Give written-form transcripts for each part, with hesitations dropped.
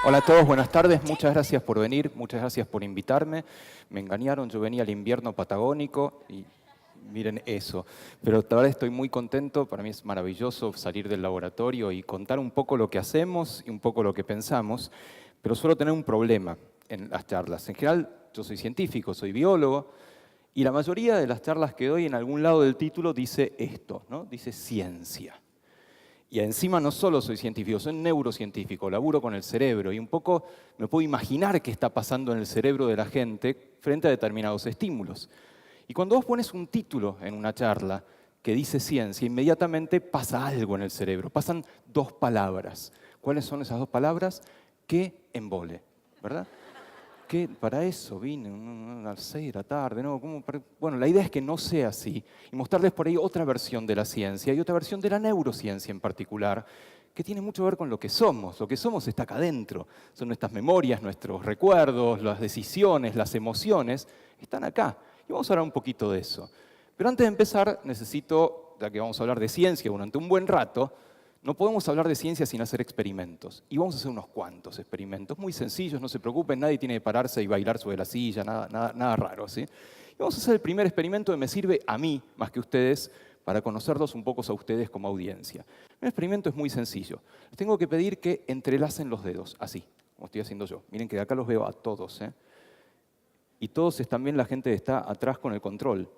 Hola a todos, buenas tardes. Muchas gracias por venir, muchas gracias por invitarme. Me engañaron, yo venía al invierno patagónico y miren eso. Pero la verdad estoy muy contento, para mí es maravilloso salir del laboratorio y contar un poco lo que hacemos y un poco lo que pensamos, pero suelo tener un problema en las charlas. En general, yo soy científico, soy biólogo, y la mayoría de las charlas que doy en algún lado del título dice esto, ¿no? Dice ciencia. Y encima no solo soy científico, soy neurocientífico, laburo con el cerebro y un poco me puedo imaginar qué está pasando en el cerebro de la gente frente a determinados estímulos. Y cuando vos pones un título en una charla que dice ciencia, inmediatamente pasa algo en el cerebro, pasan dos palabras. ¿Cuáles son esas dos palabras? Que embole, ¿verdad? Que para eso vine a las 6 de la tarde, ¿no? Bueno, la idea es que no sea así y mostrarles por ahí otra versión de la ciencia y otra versión de la neurociencia en particular, que tiene mucho que ver con lo que somos. Lo que somos está acá adentro. Son nuestras memorias, nuestros recuerdos, las decisiones, las emociones, están acá. Y vamos a hablar un poquito de eso. Pero antes de empezar, necesito, ya que vamos a hablar de ciencia durante un buen rato, no podemos hablar de ciencia sin hacer experimentos. Y vamos a hacer unos cuantos experimentos, muy sencillos, no se preocupen, nadie tiene que pararse y bailar sobre la silla, nada raro, ¿sí? Y vamos a hacer el primer experimento que me sirve a mí, más que a ustedes, para conocerlos un poco a ustedes como audiencia. El experimento es muy sencillo. Les tengo que pedir que entrelacen los dedos, así, como estoy haciendo yo. Miren que de acá los veo a todos, ¿eh? Y todos están bien la gente que está atrás con el control.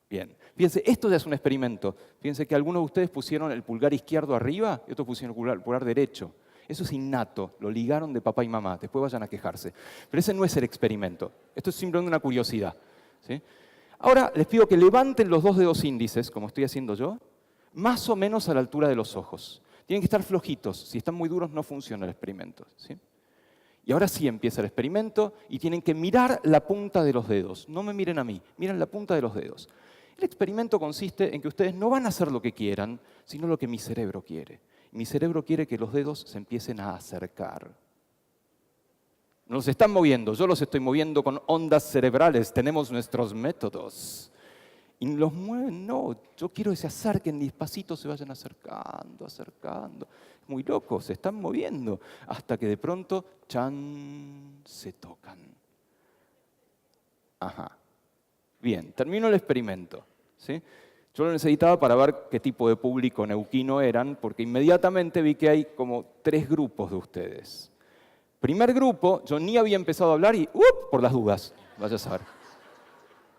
Bien. Fíjense, esto ya es un experimento. Fíjense que algunos de ustedes pusieron el pulgar izquierdo arriba y otros pusieron el pulgar derecho. Eso es innato, lo ligaron de papá y mamá, después vayan a quejarse. Pero ese no es el experimento, esto es simplemente una curiosidad, ¿sí? Ahora les pido que levanten los dos dedos índices, como estoy haciendo yo, más o menos a la altura de los ojos. Tienen que estar flojitos, si están muy duros no funciona el experimento, ¿sí? Y ahora sí empieza el experimento y tienen que mirar la punta de los dedos. No me miren a mí, miren la punta de los dedos. El experimento consiste en que ustedes no van a hacer lo que quieran, sino lo que mi cerebro quiere. Mi cerebro quiere que los dedos se empiecen a acercar. No los están moviendo, yo los estoy moviendo con ondas cerebrales, tenemos nuestros métodos. Y los mueven, no, yo quiero que se acerquen despacito, se vayan acercando, acercando. Muy locos, se están moviendo, hasta que de pronto, ¡chan!, se tocan. Ajá. Bien, termino el experimento, ¿sí? Yo lo necesitaba para ver qué tipo de público neuquino eran, porque inmediatamente vi que hay como 3 grupos de ustedes. Primer grupo, yo ni había empezado a hablar y por las dudas, vaya a saber.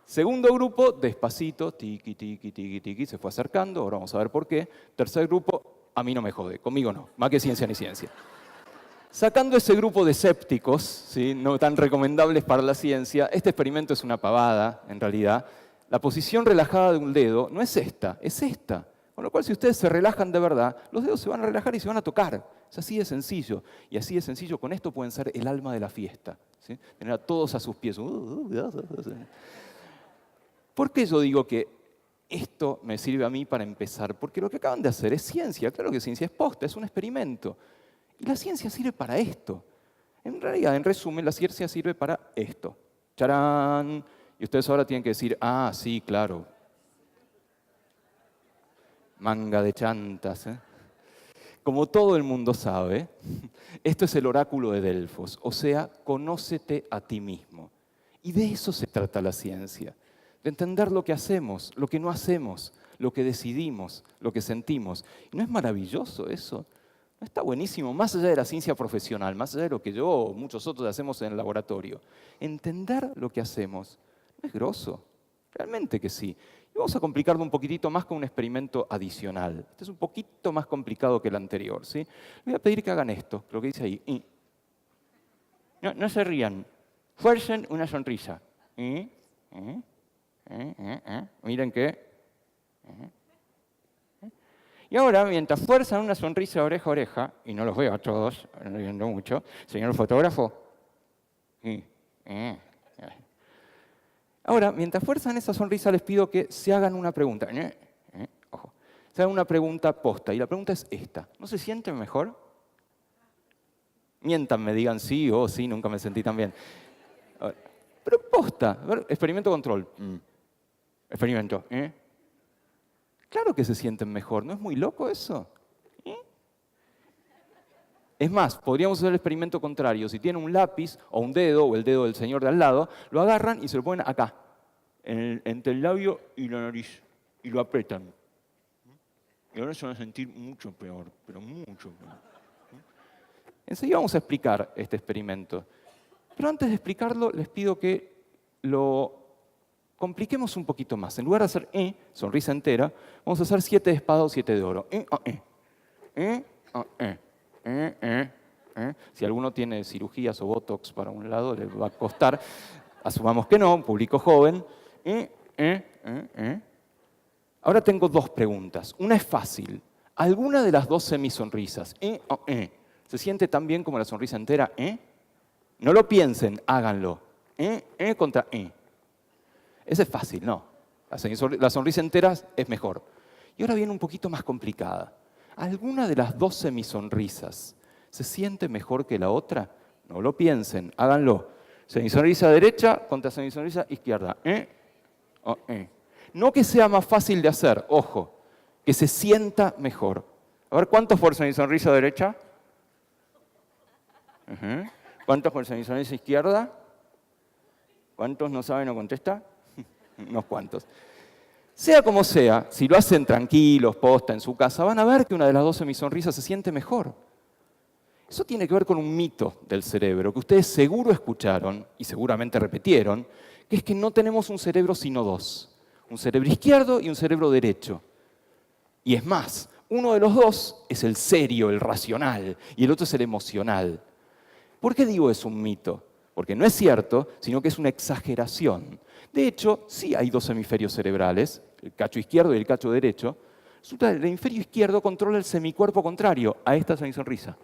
Segundo grupo, despacito, tiqui, tiqui, tiqui, tiqui, se fue acercando, ahora vamos a ver por qué. Tercer grupo, a mí no me jode, conmigo no, más que ciencia ni ciencia. Sacando ese grupo de escépticos, ¿sí?, no tan recomendables para la ciencia, este experimento es una pavada, en realidad. La posición relajada de un dedo no es esta, es esta. Con lo cual, si ustedes se relajan de verdad, los dedos se van a relajar y se van a tocar. Es así de sencillo. Y así de sencillo, con esto pueden ser el alma de la fiesta, ¿sí? Tener a todos a sus pies. ¿Por qué yo digo que esto me sirve a mí para empezar? Porque lo que acaban de hacer es ciencia. Claro que ciencia es posta, es un experimento. Y la ciencia sirve para esto. En realidad, en resumen, la ciencia sirve para esto. ¡Charán! Y ustedes ahora tienen que decir, ah, sí, claro. Manga de chantas, ¿eh? Como todo el mundo sabe, esto es el oráculo de Delfos, o sea, conócete a ti mismo. Y de eso se trata la ciencia, de entender lo que hacemos, lo que no hacemos, lo que decidimos, lo que sentimos. ¿Y no es maravilloso eso? ¿No está buenísimo? Más allá de la ciencia profesional, más allá de lo que yo o muchos otros hacemos en el laboratorio. Entender lo que hacemos, ¿no es grosso? Realmente que sí. Y vamos a complicarlo un poquitito más con un experimento adicional. Este es un poquito más complicado que el anterior, ¿sí? Les voy a pedir que hagan esto, lo que dice ahí. No se rían. Fuercen una sonrisa. Miren que... Y ahora, mientras fuerzan una sonrisa oreja a oreja, y no los veo a todos, no viendo mucho, señor fotógrafo. Ahora, mientras fuerzan esa sonrisa, les pido que se hagan una pregunta. Ojo. Se hagan una pregunta posta, y la pregunta es esta. ¿No se sienten mejor? Miéntanme, digan sí o sí, nunca me sentí tan bien. Pero posta, a ver, experimento control. Experimento. Claro que se sienten mejor, ¿no es muy loco eso? Es más, podríamos hacer el experimento contrario. Si tienen un lápiz o un dedo, o el dedo del señor de al lado, lo agarran y se lo ponen acá, entre el labio y la nariz, y lo apretan. Y ahora se van a sentir mucho peor, pero mucho peor. Enseguida vamos a explicar este experimento. Pero antes de explicarlo, les pido que lo compliquemos un poquito más. En lugar de hacer sonrisa entera, vamos a hacer 7 de espada o 7 de oro. Si alguno tiene cirugías o botox para un lado, le va a costar. Asumamos que no, público joven. Ahora tengo 2 preguntas. Una es fácil. ¿Alguna de las 2 semisonrisas se siente tan bien como la sonrisa entera? No lo piensen, háganlo. Contra Ese es fácil, no. La sonrisa entera es mejor. Y ahora viene un poquito más complicada. ¿Alguna de las 2 semisonrisas se siente mejor que la otra? No lo piensen, háganlo. Semisonrisa derecha contra semisonrisa izquierda. No que sea más fácil de hacer, ojo, que se sienta mejor. A ver, ¿cuántos por semisonrisa derecha? ¿Cuántos por semisonrisa izquierda? ¿Cuántos no saben o contesta? Unos cuantos. Sea como sea, si lo hacen tranquilos, posta, en su casa, van a ver que una de las 2 semisonrisas se siente mejor. Eso tiene que ver con un mito del cerebro que ustedes seguro escucharon y seguramente repitieron, que es que no tenemos un cerebro sino 2. Un cerebro izquierdo y un cerebro derecho. Y es más, uno de los 2 es el serio, el racional, y el otro es el emocional. ¿Por qué digo es un mito? Porque no es cierto, sino que es una exageración. De hecho, sí hay 2 hemisferios cerebrales, el cacho izquierdo y el cacho derecho. Resulta que el hemisferio izquierdo controla el semicuerpo contrario a esta semisonrisa.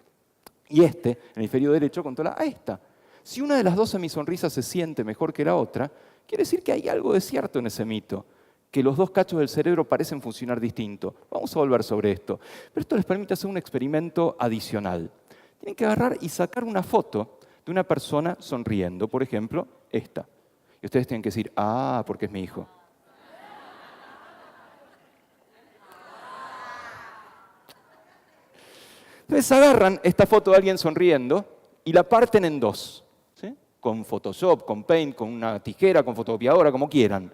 Y el hemisferio derecho, controla a esta. Si una de las 2 semisonrisas se siente mejor que la otra, quiere decir que hay algo de cierto en ese mito, que los 2 cachos del cerebro parecen funcionar distinto. Vamos a volver sobre esto. Pero esto les permite hacer un experimento adicional. Tienen que agarrar y sacar una foto de una persona sonriendo, por ejemplo, esta. Y ustedes tienen que decir, porque es mi hijo. Entonces agarran esta foto de alguien sonriendo y la parten en 2. ¿Sí? Con Photoshop, con Paint, con una tijera, con fotocopiadora, como quieran.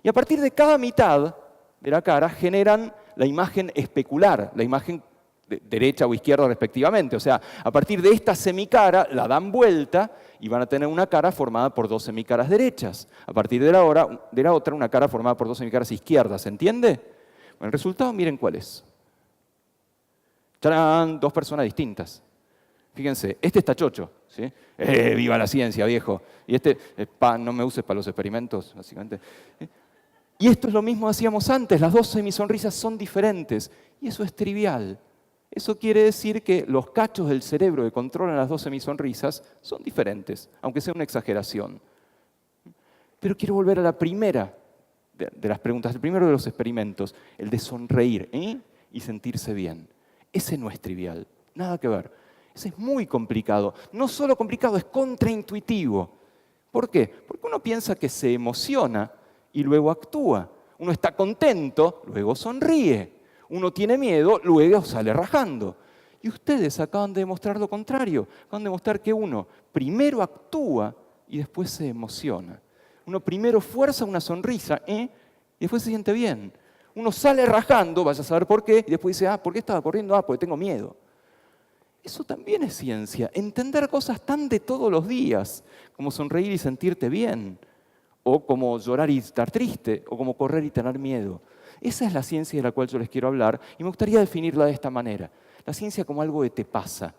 Y a partir de cada mitad de la cara generan la imagen especular, la imagen derecha o izquierda respectivamente. O sea, a partir de esta semicara la dan vuelta y van a tener una cara formada por 2 semicaras derechas. A partir de la otra, una cara formada por 2 semicaras izquierdas. ¿Se entiende? Bueno, el resultado, miren cuál es. ¡Tarán! 2 personas distintas. Fíjense, este está chocho. ¿Sí? ¡Viva la ciencia, viejo! Y no me uses para los experimentos, básicamente. Y esto es lo mismo que hacíamos antes. Las 2 semisonrisas son diferentes. Y eso es trivial. Eso quiere decir que los cachos del cerebro que controlan las 2 semisonrisas son diferentes, aunque sea una exageración. Pero quiero volver a la primera de las preguntas, el primero de los experimentos, el de sonreír y sentirse bien. Ese no es trivial, nada que ver. Ese es muy complicado. No solo complicado, es contraintuitivo. ¿Por qué? Porque uno piensa que se emociona y luego actúa. Uno está contento, luego sonríe. Uno tiene miedo, luego sale rajando. Y ustedes acaban de demostrar lo contrario. Acaban de demostrar que uno primero actúa y después se emociona. Uno primero fuerza una sonrisa y después se siente bien. Uno sale rajando, vaya a saber por qué, y después dice, ¿por qué estaba corriendo? Porque tengo miedo. Eso también es ciencia. Entender cosas tan de todos los días, como sonreír y sentirte bien, o como llorar y estar triste, o como correr y tener miedo. Esa es la ciencia de la cual yo les quiero hablar y me gustaría definirla de esta manera. La ciencia como algo que te pasa,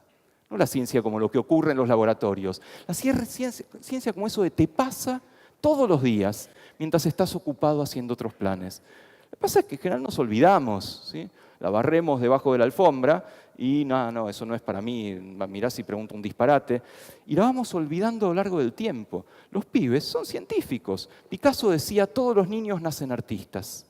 no la ciencia como lo que ocurre en los laboratorios. La ciencia como eso de te pasa todos los días mientras estás ocupado haciendo otros planes. Lo que pasa es que en general nos olvidamos, ¿sí? La barremos debajo de la alfombra y no, eso no es para mí, mirá si pregunto un disparate. Y la vamos olvidando a lo largo del tiempo. Los pibes son científicos. Picasso decía, todos los niños nacen artistas.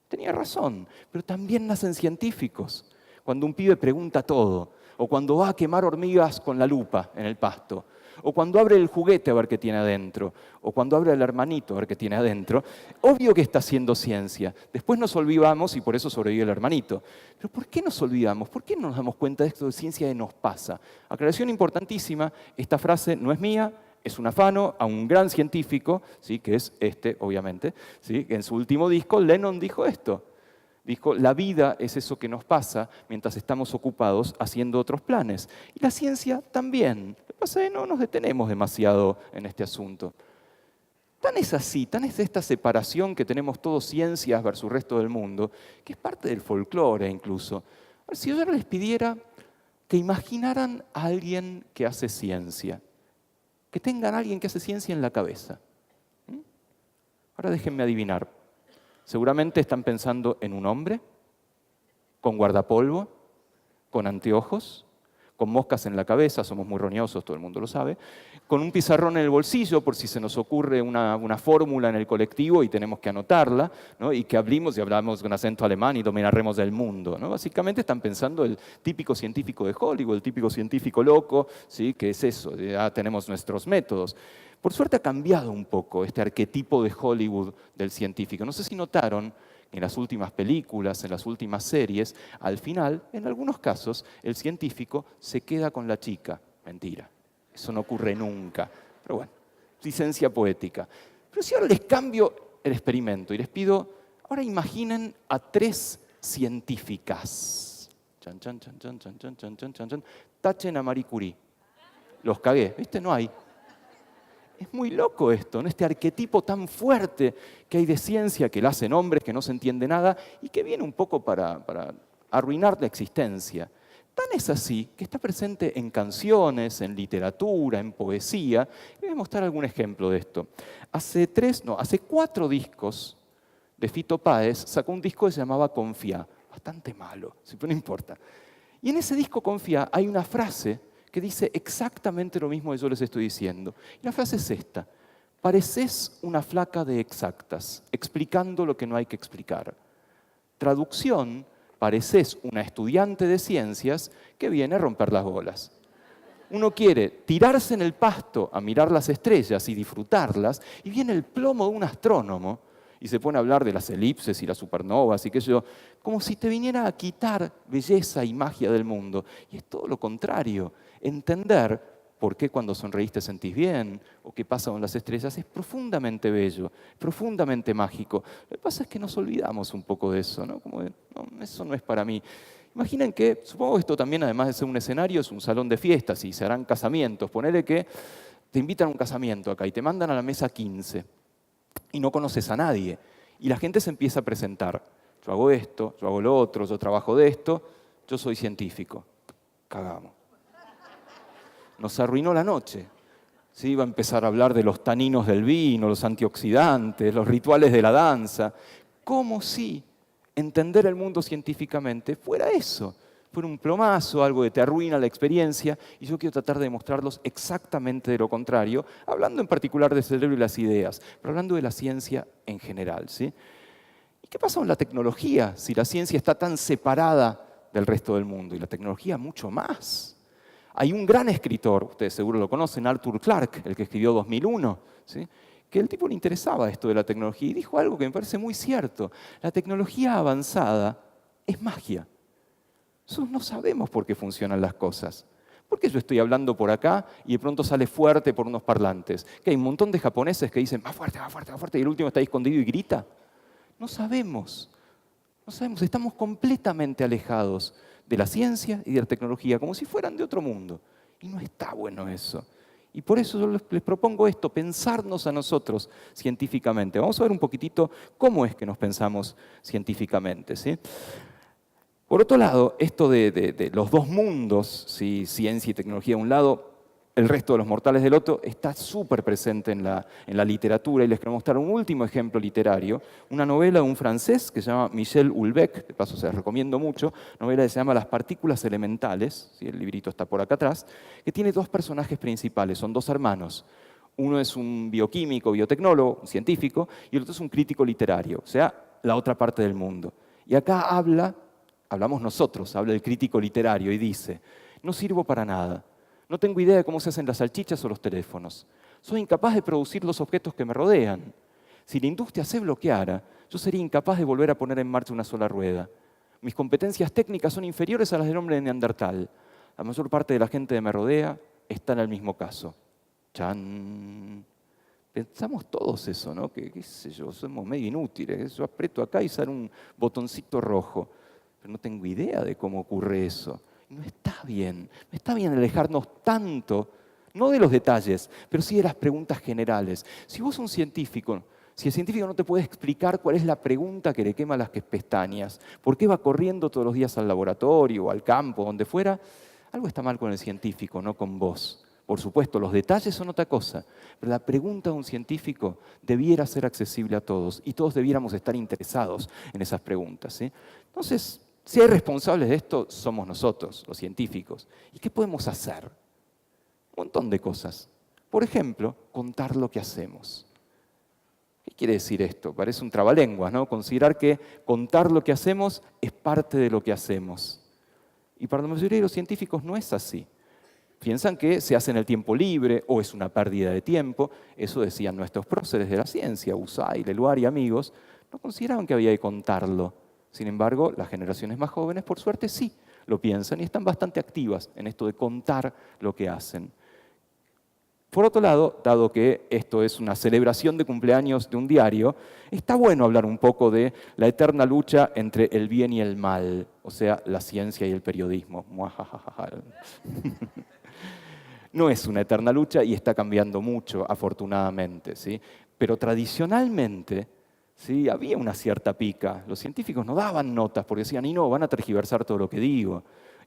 Tenía razón, pero también nacen científicos. Cuando un pibe pregunta todo, o cuando va a quemar hormigas con la lupa en el pasto, o cuando abre el juguete a ver qué tiene adentro, o cuando abre el hermanito a ver qué tiene adentro, obvio que está haciendo ciencia. Después nos olvidamos y por eso sobrevive el hermanito. Pero ¿por qué nos olvidamos? ¿Por qué no nos damos cuenta de esto de ciencia que nos pasa? Aclaración importantísima, esta frase no es mía, es un afano a un gran científico, ¿sí? Que es obviamente, ¿sí? Que en su último disco Lennon dijo esto. Dijo, la vida es eso que nos pasa mientras estamos ocupados haciendo otros planes. Y la ciencia también. Lo que pasa es que no nos detenemos demasiado en este asunto. Tan es así, tan es esta separación que tenemos todos ciencias versus resto del mundo, que es parte del folclore incluso. A ver, si yo les pidiera que imaginaran a alguien que hace ciencia, que tengan a alguien que hace ciencia en la cabeza. Ahora déjenme adivinar. Seguramente están pensando en un hombre con guardapolvo, con anteojos, con moscas en la cabeza, somos muy roñosos, todo el mundo lo sabe, con un pizarrón en el bolsillo por si se nos ocurre una fórmula en el colectivo y tenemos que anotarla, ¿no? Y que hablamos con acento alemán y dominaremos el mundo, ¿no? Básicamente están pensando el típico científico de Hollywood, el típico científico loco, ¿sí? Que es eso, ya tenemos nuestros métodos. Por suerte ha cambiado un poco este arquetipo de Hollywood del científico. No sé si notaron en las últimas películas, en las últimas series, al final, en algunos casos, el científico se queda con la chica. Mentira, eso no ocurre nunca. Pero bueno, licencia poética. Pero si ahora les cambio el experimento y les pido, ahora imaginen a 3 científicas. Chan, chan, chan, chan, chan, chan, chan, chan, chan, chan. Tachen a Marie Curie. Los cagué, ¿viste? No hay. Es muy loco esto, ¿no? Este arquetipo tan fuerte que hay de ciencia, que la hacen hombres, que no se entiende nada y que viene un poco para arruinar la existencia. Tan es así que está presente en canciones, en literatura, en poesía. Voy a mostrar algún ejemplo de esto. Hace 4 discos de Fito Páez sacó un disco que se llamaba Confía. Bastante malo, pero no importa. Y en ese disco Confía hay una frase que dice exactamente lo mismo que yo les estoy diciendo. Y la frase es esta: pareces una flaca de exactas, explicando lo que no hay que explicar. Traducción: pareces una estudiante de ciencias que viene a romper las bolas. Uno quiere tirarse en el pasto a mirar las estrellas y disfrutarlas, y viene el plomo de un astrónomo y se pone a hablar de las elipses y las supernovas y qué sé yo, como si te viniera a quitar belleza y magia del mundo. Y es todo lo contrario. Entender por qué cuando sonreís te sentís bien, o qué pasa con las estrellas, es profundamente bello, profundamente mágico. Lo que pasa es que nos olvidamos un poco de eso, ¿no? Como de, no, eso no es para mí. Imaginen que, supongo que esto también, además de ser un escenario, es un salón de fiestas y se harán casamientos. Ponele que te invitan a un casamiento acá y te mandan a la mesa 15 y no conoces a nadie. Y la gente se empieza a presentar. Yo hago esto, yo hago lo otro, yo trabajo de esto, yo soy científico. Cagamos. Nos arruinó la noche. Se iba a empezar a hablar de los taninos del vino, los antioxidantes, los rituales de la danza. Como si entender el mundo científicamente fuera eso, fuera un plomazo, algo que te arruina la experiencia, y yo quiero tratar de demostrarlos exactamente de lo contrario, hablando en particular del cerebro y las ideas, pero hablando de la ciencia en general, ¿sí? ¿Y qué pasa con la tecnología si la ciencia está tan separada del resto del mundo? Y la tecnología mucho más. Hay un gran escritor, ustedes seguro lo conocen, Arthur Clarke, el que escribió 2001, ¿sí? Que el tipo le interesaba esto de la tecnología y dijo algo que me parece muy cierto. La tecnología avanzada es magia. Nosotros no sabemos por qué funcionan las cosas. ¿Por qué yo estoy hablando por acá y de pronto sale fuerte por unos parlantes? Que hay un montón de japoneses que dicen más fuerte, más fuerte, más fuerte, y el último está ahí escondido y grita. No sabemos. No sabemos. Estamos completamente alejados de la ciencia y de la tecnología, como si fueran de otro mundo. Y no está bueno eso. Y por eso yo les propongo esto, pensarnos a nosotros científicamente. Vamos a ver un poquitito cómo es que nos pensamos científicamente, ¿sí? Por otro lado, esto de los dos mundos, ¿sí? Ciencia y tecnología de un lado, el resto de los mortales del otro, está súper presente en la literatura. Y les quiero mostrar un último ejemplo literario, una novela de un francés que se llama Michel Houellebecq, de paso se las recomiendo mucho, novela que se llama Las partículas elementales, ¿sí? El librito está por acá atrás, que tiene 2 personajes principales, son 2 hermanos. Uno es un bioquímico, biotecnólogo, un científico, y el otro es un crítico literario, o sea, la otra parte del mundo. Y acá hablamos nosotros, habla el crítico literario y dice: no sirvo para nada. No tengo idea de cómo se hacen las salchichas o los teléfonos. Soy incapaz de producir los objetos que me rodean. Si la industria se bloqueara, yo sería incapaz de volver a poner en marcha una sola rueda. Mis competencias técnicas son inferiores a las del hombre de Neandertal. La mayor parte de la gente que me rodea está en el mismo caso. ¡Chan! Pensamos todos eso, ¿no? Que, qué sé yo, somos medio inútiles. Yo aprieto acá y sale un botoncito rojo. Pero no tengo idea de cómo ocurre eso. Y no está bien. No está bien alejarnos tanto, no de los detalles, pero sí de las preguntas generales. Si vos sos un científico, si el científico no te puede explicar cuál es la pregunta que le quema las pestañas, por qué va corriendo todos los días al laboratorio, al campo, donde fuera, algo está mal con el científico, no con vos. Por supuesto, los detalles son otra cosa, pero la pregunta de un científico debiera ser accesible a todos y todos debiéramos estar interesados en esas preguntas, ¿sí? Entonces, si hay responsables de esto, somos nosotros, los científicos. ¿Y qué podemos hacer? Un montón de cosas. Por ejemplo, contar lo que hacemos. ¿Qué quiere decir esto? Parece un trabalenguas, ¿no? Considerar que contar lo que hacemos es parte de lo que hacemos. Y para la mayoría de los científicos no es así. Piensan que se hace en el tiempo libre o es una pérdida de tiempo. Eso decían nuestros próceres de la ciencia, Usai, Leluar y amigos. No consideraban que había que contarlo. Sin embargo, las generaciones más jóvenes, por suerte, sí lo piensan y están bastante activas en esto de contar lo que hacen. Por otro lado, dado que esto es una celebración de cumpleaños de un diario, está bueno hablar un poco de la eterna lucha entre el bien y el mal, o sea, la ciencia y el periodismo. No es una eterna lucha y está cambiando mucho, afortunadamente, ¿sí? Pero tradicionalmente, ¿sí?, había una cierta pica. Los científicos no daban notas porque decían, y no, van a tergiversar todo lo que digo.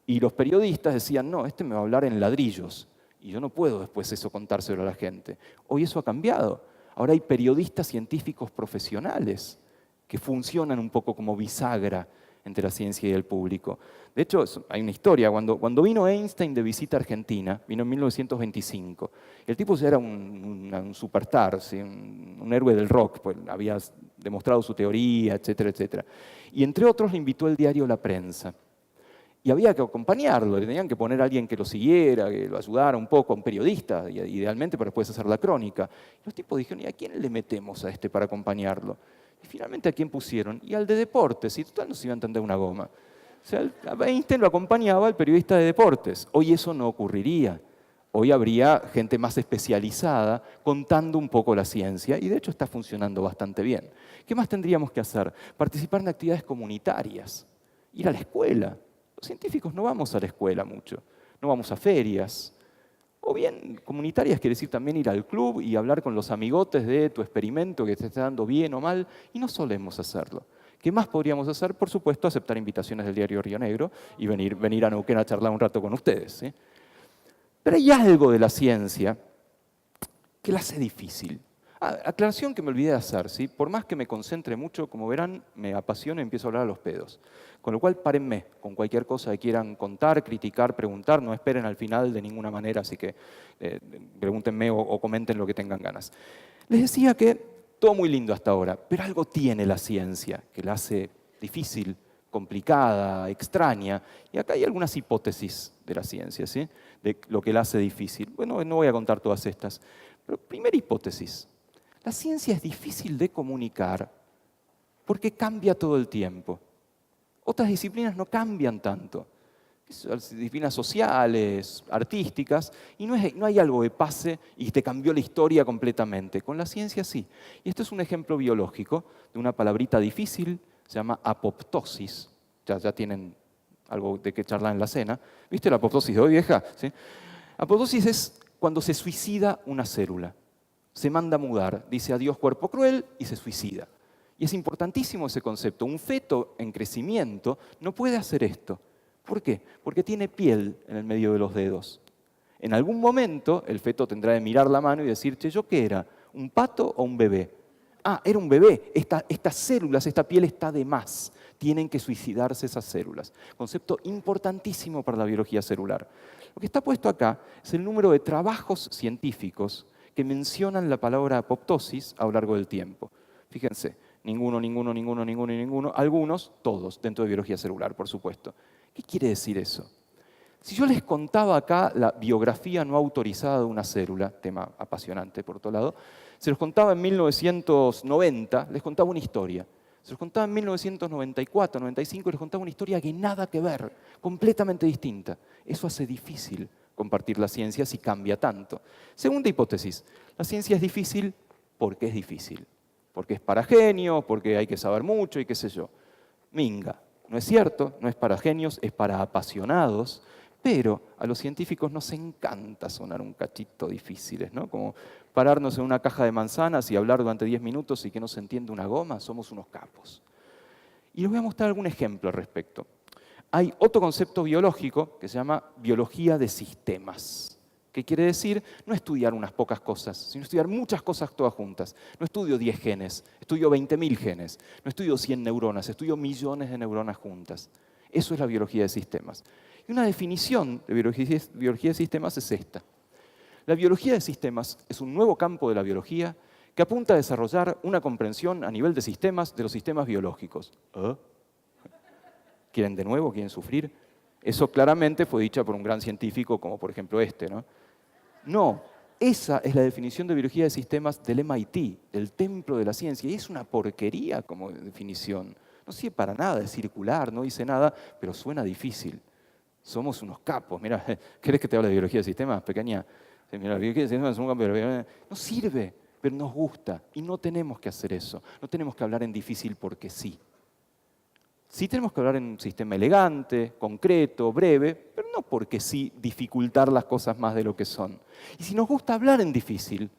Y los periodistas decían, no, este me va a hablar en ladrillos. Y yo no puedo después eso contárselo a la gente. Hoy eso ha cambiado. Ahora hay periodistas científicos profesionales que funcionan un poco como bisagra entre la ciencia y el público. De hecho, hay una historia. Cuando vino Einstein de visita a Argentina, vino en 1925, el tipo ya era un superstar, ¿sí?, un héroe del rock, pues había demostrado su teoría, etcétera, etcétera. Y entre otros le invitó el diario La Prensa. Y había que acompañarlo, le tenían que poner a alguien que lo siguiera, que lo ayudara un poco, a un periodista, idealmente para después hacer la crónica. Y los tipos dijeron, ¿y a quién le metemos a este para acompañarlo? Y finalmente, ¿a quién pusieron? Y al de deportes, y total no se iba a entender una goma. O sea, a Einstein lo acompañaba el periodista de deportes. Hoy eso no ocurriría. Hoy habría gente más especializada contando un poco la ciencia, y de hecho está funcionando bastante bien. ¿Qué más tendríamos que hacer? Participar en actividades comunitarias, ir a la escuela. Los científicos no vamos a la escuela mucho, no vamos a ferias. O bien, comunitarias quiere decir también ir al club y hablar con los amigotes de tu experimento que te está dando bien o mal, y no solemos hacerlo. ¿Qué más podríamos hacer? Por supuesto, aceptar invitaciones del diario Río Negro y venir a Neuquén a charlar un rato con ustedes, ¿sí? Pero hay algo de la ciencia que la hace difícil. Aclaración que me olvidé de hacer, ¿sí? Por más que me concentre mucho, como verán, me apasiona y empiezo a hablar a los pedos. Con lo cual, párenme con cualquier cosa que quieran contar, criticar, preguntar, no esperen al final de ninguna manera, así que pregúntenme o comenten lo que tengan ganas. Les decía que todo muy lindo hasta ahora, pero algo tiene la ciencia que la hace difícil, complicada, extraña, y acá hay algunas hipótesis de la ciencia, ¿sí?, de lo que la hace difícil. Bueno, no voy a contar todas estas, pero primera hipótesis. La ciencia es difícil de comunicar porque cambia todo el tiempo. Otras disciplinas no cambian tanto. Disciplinas sociales, artísticas, y no hay algo que pase y te cambió la historia completamente. Con la ciencia sí. Y esto es un ejemplo biológico de una palabrita difícil, se llama apoptosis. Ya tienen algo de qué charlar en la cena. ¿Viste la apoptosis de hoy, vieja? ¿Sí? Apoptosis es cuando se suicida una célula. Se manda a mudar, dice adiós cuerpo cruel y se suicida. Y es importantísimo ese concepto. Un feto en crecimiento no puede hacer esto. ¿Por qué? Porque tiene piel en el medio de los dedos. En algún momento el feto tendrá que mirar la mano y decir, che, ¿yo qué era? ¿Un pato o un bebé? Ah, era un bebé. Estas células, esta piel está de más. Tienen que suicidarse esas células. Concepto importantísimo para la biología celular. Lo que está puesto acá es el número de trabajos científicos que mencionan la palabra apoptosis a lo largo del tiempo. Fíjense, ninguno, algunos, todos, dentro de biología celular, por supuesto. ¿Qué quiere decir eso? Si yo les contaba acá la biografía no autorizada de una célula, tema apasionante por otro lado, se los contaba en 1990, les contaba una historia. Se los contaba en 1994, 95, les contaba una historia que nada que ver, completamente distinta. Eso hace difícil compartir la ciencia si cambia tanto. Segunda hipótesis, la ciencia es difícil porque es difícil. Porque es para genios, porque hay que saber mucho y qué sé yo. Minga, no es cierto, no es para genios, es para apasionados. Pero a los científicos nos encanta sonar un cachito difíciles, ¿no? Como pararnos en una caja de manzanas y hablar durante 10 minutos y que no se entienda una goma, somos unos capos. Y les voy a mostrar algún ejemplo al respecto. Hay otro concepto biológico que se llama biología de sistemas, que quiere decir no estudiar unas pocas cosas, sino estudiar muchas cosas todas juntas. No estudio 10 genes, estudio 20.000 genes, no estudio 100 neuronas, estudio millones de neuronas juntas. Eso es la biología de sistemas. Y una definición de biología de sistemas es esta. La biología de sistemas es un nuevo campo de la biología que apunta a desarrollar una comprensión a nivel de sistemas de los sistemas biológicos. ¿Ah? ¿Quieren de nuevo? ¿Quieren sufrir? Eso claramente fue dicha por un gran científico como por ejemplo este, ¿no? No, esa es la definición de biología de sistemas del MIT, del templo de la ciencia, y es una porquería como definición. No sirve para nada, es circular, no dice nada, pero suena difícil. Somos unos capos. Mira, ¿querés que te hable de biología de sistemas, pequeña? Mira, la biología de sistemas es un campo de la biología. No sirve, pero nos gusta. Y no tenemos que hacer eso. No tenemos que hablar en difícil porque sí. Sí tenemos que hablar en un sistema elegante, concreto, breve, pero no porque sí dificultar las cosas más de lo que son. Y si nos gusta hablar en difícil,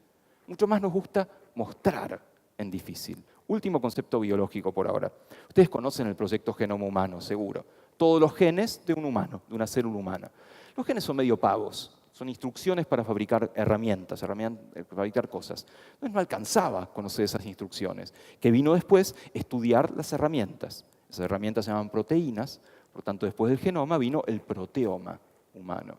mucho más nos gusta mostrar en difícil. Último concepto biológico por ahora. Ustedes conocen el proyecto Genoma Humano, seguro. Todos los genes de un humano, de una célula humana. Los genes son medio pavos, son instrucciones para fabricar herramientas, para fabricar cosas. Entonces no alcanzaba conocer esas instrucciones. Que vino después estudiar las herramientas. Esas herramientas se llaman proteínas, por lo tanto después del genoma vino el proteoma humano.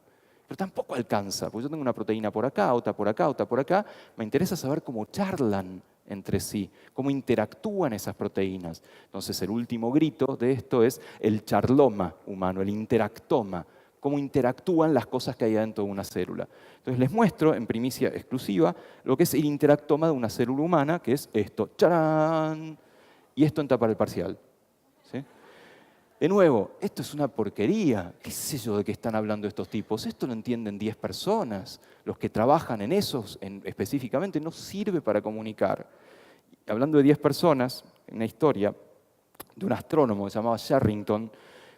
Pero tampoco alcanza, porque yo tengo una proteína por acá, otra por acá, otra por acá. Me interesa saber cómo charlan entre sí, cómo interactúan esas proteínas. Entonces el último grito de esto es el charloma humano, el interactoma, cómo interactúan las cosas que hay dentro de una célula. Entonces les muestro en primicia exclusiva lo que es el interactoma de una célula humana, que es esto, ¡charán! Y esto en tapa del parcial. ¿Sí? De nuevo, esto es una porquería. ¿Qué sé yo de qué están hablando estos tipos? Esto lo entienden 10 personas. Los que trabajan en esos específicamente no sirve para comunicar. Hablando de 10 personas, una historia de un astrónomo que se llamaba Sherrington,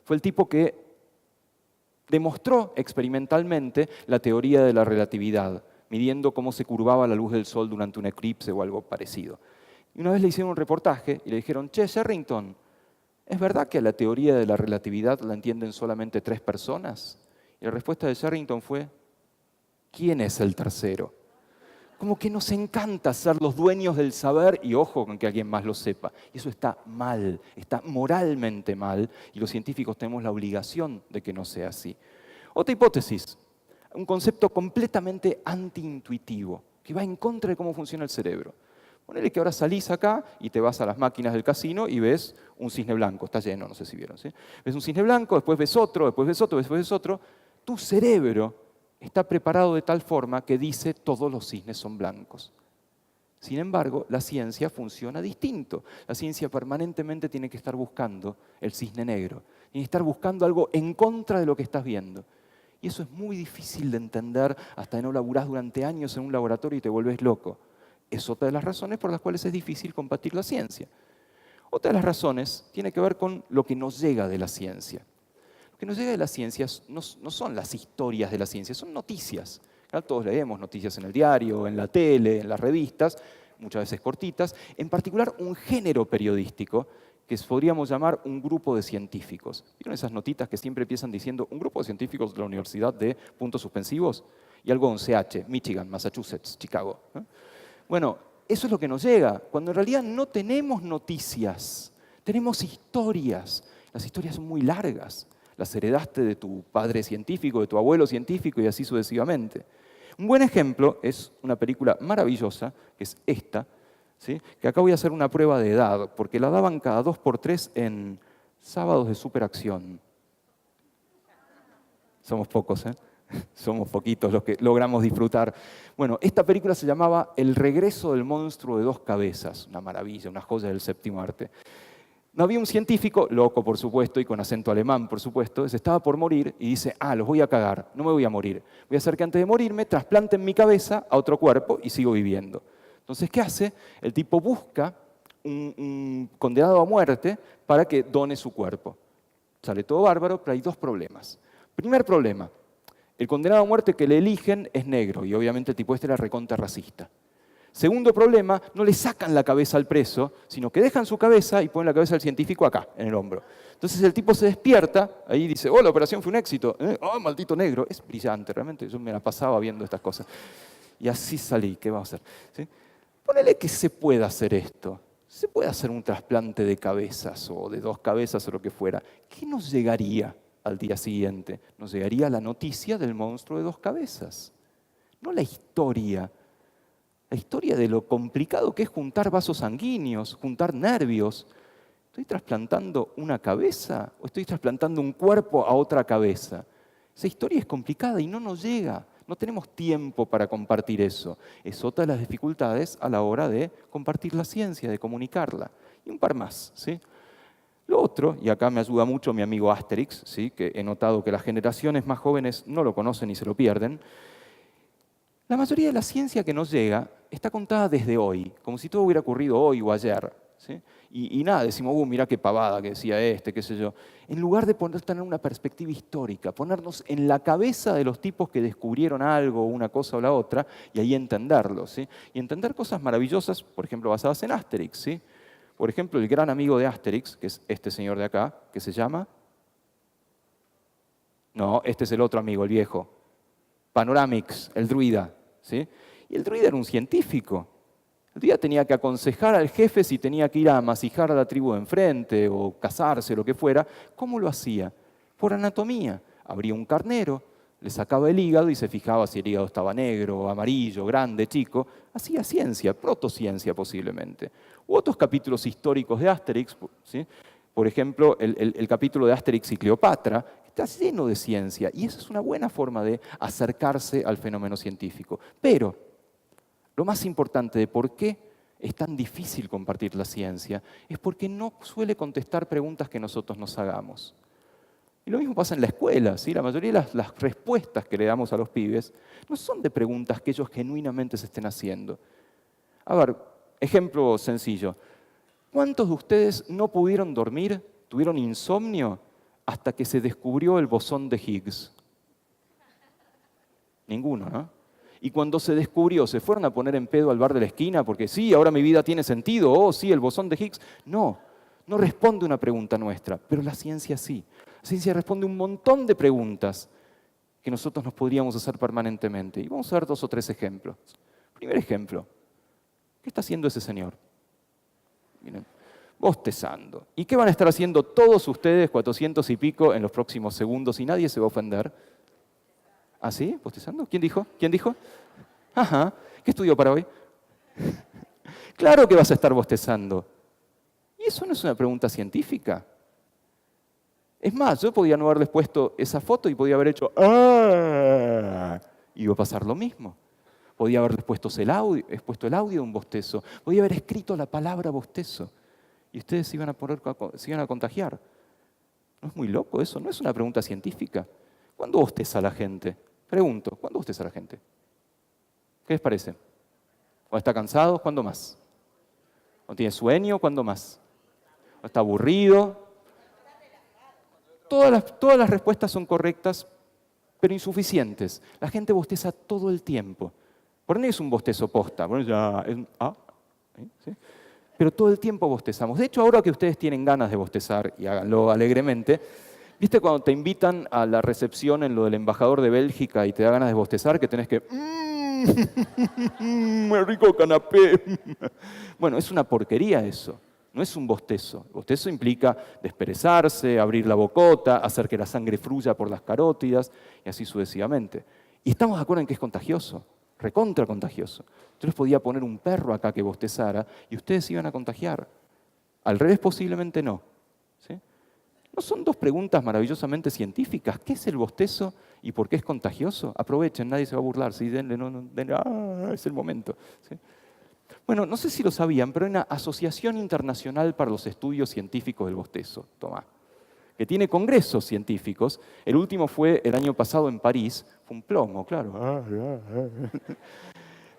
fue el tipo que demostró experimentalmente la teoría de la relatividad, midiendo cómo se curvaba la luz del Sol durante un eclipse o algo parecido. Y una vez le hicieron un reportaje y le dijeron, che, Sherrington, ¿es verdad que la teoría de la relatividad la entienden solamente 3 personas? Y la respuesta de Sherrington fue, ¿quién es el tercero? Como que nos encanta ser los dueños del saber y ojo con que alguien más lo sepa. Y eso está mal, está moralmente mal y los científicos tenemos la obligación de que no sea así. Otra hipótesis, un concepto completamente antiintuitivo, que va en contra de cómo funciona el cerebro. Ponele que ahora salís acá y te vas a las máquinas del casino y ves un cisne blanco, está lleno, no sé si vieron. ¿Sí? Ves un cisne blanco, después ves otro, después ves otro, después ves otro. Tu cerebro está preparado de tal forma que dice todos los cisnes son blancos. Sin embargo, la ciencia funciona distinto. La ciencia permanentemente tiene que estar buscando el cisne negro. Tiene que estar buscando algo en contra de lo que estás viendo. Y eso es muy difícil de entender hasta que no laburás durante años en un laboratorio y te vuelves loco. Es otra de las razones por las cuales es difícil combatir la ciencia. Otra de las razones tiene que ver con lo que nos llega de la ciencia. Lo que nos llega de la ciencia no son las historias de la ciencia, son noticias. Todos leemos noticias en el diario, en la tele, en las revistas, muchas veces cortitas. En particular, un género periodístico que podríamos llamar un grupo de científicos. ¿Vieron esas notitas que siempre empiezan diciendo un grupo de científicos de la Universidad de puntos suspensivos? Y algo en CH, Michigan, Massachusetts, Chicago. Bueno, eso es lo que nos llega, cuando en realidad no tenemos noticias, tenemos historias. Las historias son muy largas. Las heredaste de tu padre científico, de tu abuelo científico y así sucesivamente. Un buen ejemplo es una película maravillosa, que es esta, ¿sí? Que acá voy a hacer una prueba de edad, porque la daban cada 2 por 3 en sábados de superacción. Somos pocos, ¿eh? Somos poquitos los que logramos disfrutar. Bueno, esta película se llamaba El regreso del monstruo de dos cabezas. Una maravilla, una joya del séptimo arte. No había un científico, loco por supuesto, y con acento alemán por supuesto, se estaba por morir y dice, los voy a cagar, no me voy a morir. Voy a hacer que antes de morirme trasplanten mi cabeza a otro cuerpo y sigo viviendo. Entonces, ¿qué hace? El tipo busca un condenado a muerte para que done su cuerpo. Sale todo bárbaro, pero hay dos problemas. Primer problema, el condenado a muerte que le eligen es negro y obviamente el tipo este era recontra racista. Segundo problema, no le sacan la cabeza al preso, sino que dejan su cabeza y ponen la cabeza del científico acá, en el hombro. Entonces el tipo se despierta, ahí dice, la operación fue un éxito. Maldito negro. Es brillante, realmente yo me la pasaba viendo estas cosas. Y así salí, ¿qué vamos a hacer? ¿Sí? Ponele que se pueda hacer esto. Se puede hacer un trasplante de cabezas o de dos cabezas o lo que fuera. ¿Qué nos llegaría al día siguiente? Nos llegaría la noticia del monstruo de dos cabezas. No la historia. La historia de lo complicado que es juntar vasos sanguíneos, juntar nervios. ¿Estoy trasplantando una cabeza o estoy trasplantando un cuerpo a otra cabeza? Esa historia es complicada y no nos llega. No tenemos tiempo para compartir eso. Es otra de las dificultades a la hora de compartir la ciencia, de comunicarla. Y un par más, ¿sí? Lo otro, y acá me ayuda mucho mi amigo Asterix, ¿sí? Que he notado que las generaciones más jóvenes no lo conocen y se lo pierden. La mayoría de la ciencia que nos llega está contada desde hoy, como si todo hubiera ocurrido hoy o ayer. ¿Sí? Y nada, decimos, mirá qué pavada que decía qué sé yo. En lugar de tener una perspectiva histórica, ponernos en la cabeza de los tipos que descubrieron algo, una cosa o la otra, y ahí entenderlo. ¿Sí? Y entender cosas maravillosas, por ejemplo, basadas en Asterix. ¿Sí? Por ejemplo, el gran amigo de Asterix, que es este señor de acá, que se llama... No, este es el otro amigo, el viejo. Panoramix, el druida. ¿Sí? Y el druida era un científico. El druida tenía que aconsejar al jefe si tenía que ir a amasijar a la tribu de enfrente o casarse, lo que fuera. ¿Cómo lo hacía? Por anatomía. Abría un carnero, le sacaba el hígado y se fijaba si el hígado estaba negro, amarillo, grande, chico. Hacía ciencia, protociencia posiblemente. U otros capítulos históricos de Asterix, ¿sí? Por ejemplo, el capítulo de Asterix y Cleopatra, está lleno de ciencia y esa es una buena forma de acercarse al fenómeno científico. Pero lo más importante de por qué es tan difícil compartir la ciencia es porque no suele contestar preguntas que nosotros nos hagamos. Y lo mismo pasa en la escuela, ¿sí? La mayoría de las respuestas que le damos a los pibes no son de preguntas que ellos genuinamente se estén haciendo. A ver, ejemplo sencillo. ¿Cuántos de ustedes no pudieron dormir, tuvieron insomnio, hasta que se descubrió el bosón de Higgs? Ninguno, ¿no? Y cuando se descubrió, ¿se fueron a poner en pedo al bar de la esquina porque sí, ahora mi vida tiene sentido, sí, el bosón de Higgs? No, no responde una pregunta nuestra, pero la ciencia sí. La ciencia responde un montón de preguntas que nosotros nos podríamos hacer permanentemente. Y vamos a ver 2 o 3 ejemplos. Primer ejemplo, ¿qué está haciendo ese señor? Miren, bostezando. ¿Y qué van a estar haciendo todos ustedes, 400 y pico, en los próximos segundos y nadie se va a ofender? ¿Ah, sí? ¿Bostezando? ¿Quién dijo? ¿Quién dijo? Ajá. ¿Qué estudió para hoy? Claro que vas a estar bostezando. ¿Y eso no es una pregunta científica? Es más, yo podía no haberles puesto esa foto y podía haber hecho ¡ah! Y iba a pasar lo mismo. Podía haberles puesto el audio de un bostezo. Podía haber escrito la palabra bostezo. Y ustedes se iban a contagiar. ¿No es muy loco eso? ¿No es una pregunta científica? ¿Cuándo bosteza la gente? Pregunto, ¿cuándo bosteza la gente? ¿Qué les parece? ¿Cuando está cansado? ¿Cuándo más? ¿Cuando tiene sueño? ¿Cuándo más? ¿Cuando está aburrido? Todas las respuestas son correctas, pero insuficientes. La gente bosteza todo el tiempo. Por no es un bostezo posta. ¿Sí? Pero todo el tiempo bostezamos. De hecho, ahora que ustedes tienen ganas de bostezar, y háganlo alegremente, ¿viste cuando te invitan a la recepción en lo del embajador de Bélgica y te da ganas de bostezar, que tenés que... ¡Muy rico canapé! Bueno, es una porquería eso. No es un bostezo. El bostezo implica desperezarse, abrir la bocota, hacer que la sangre fluya por las carótidas y así sucesivamente. Y estamos de acuerdo en que es contagioso, recontra contagioso. Yo les podía poner un perro acá que bostezara y ustedes se iban a contagiar. Al revés posiblemente no. ¿Sí? ¿No son dos preguntas maravillosamente científicas? ¿Qué es el bostezo y por qué es contagioso? Aprovechen, nadie se va a burlar. ¿Sí? Denle, denle, es el momento. ¿Sí? Bueno, no sé si lo sabían, pero hay una Asociación Internacional para los Estudios Científicos del Bostezo, tomá, que tiene congresos científicos. El último fue el año pasado en París. Fue un plomo, claro.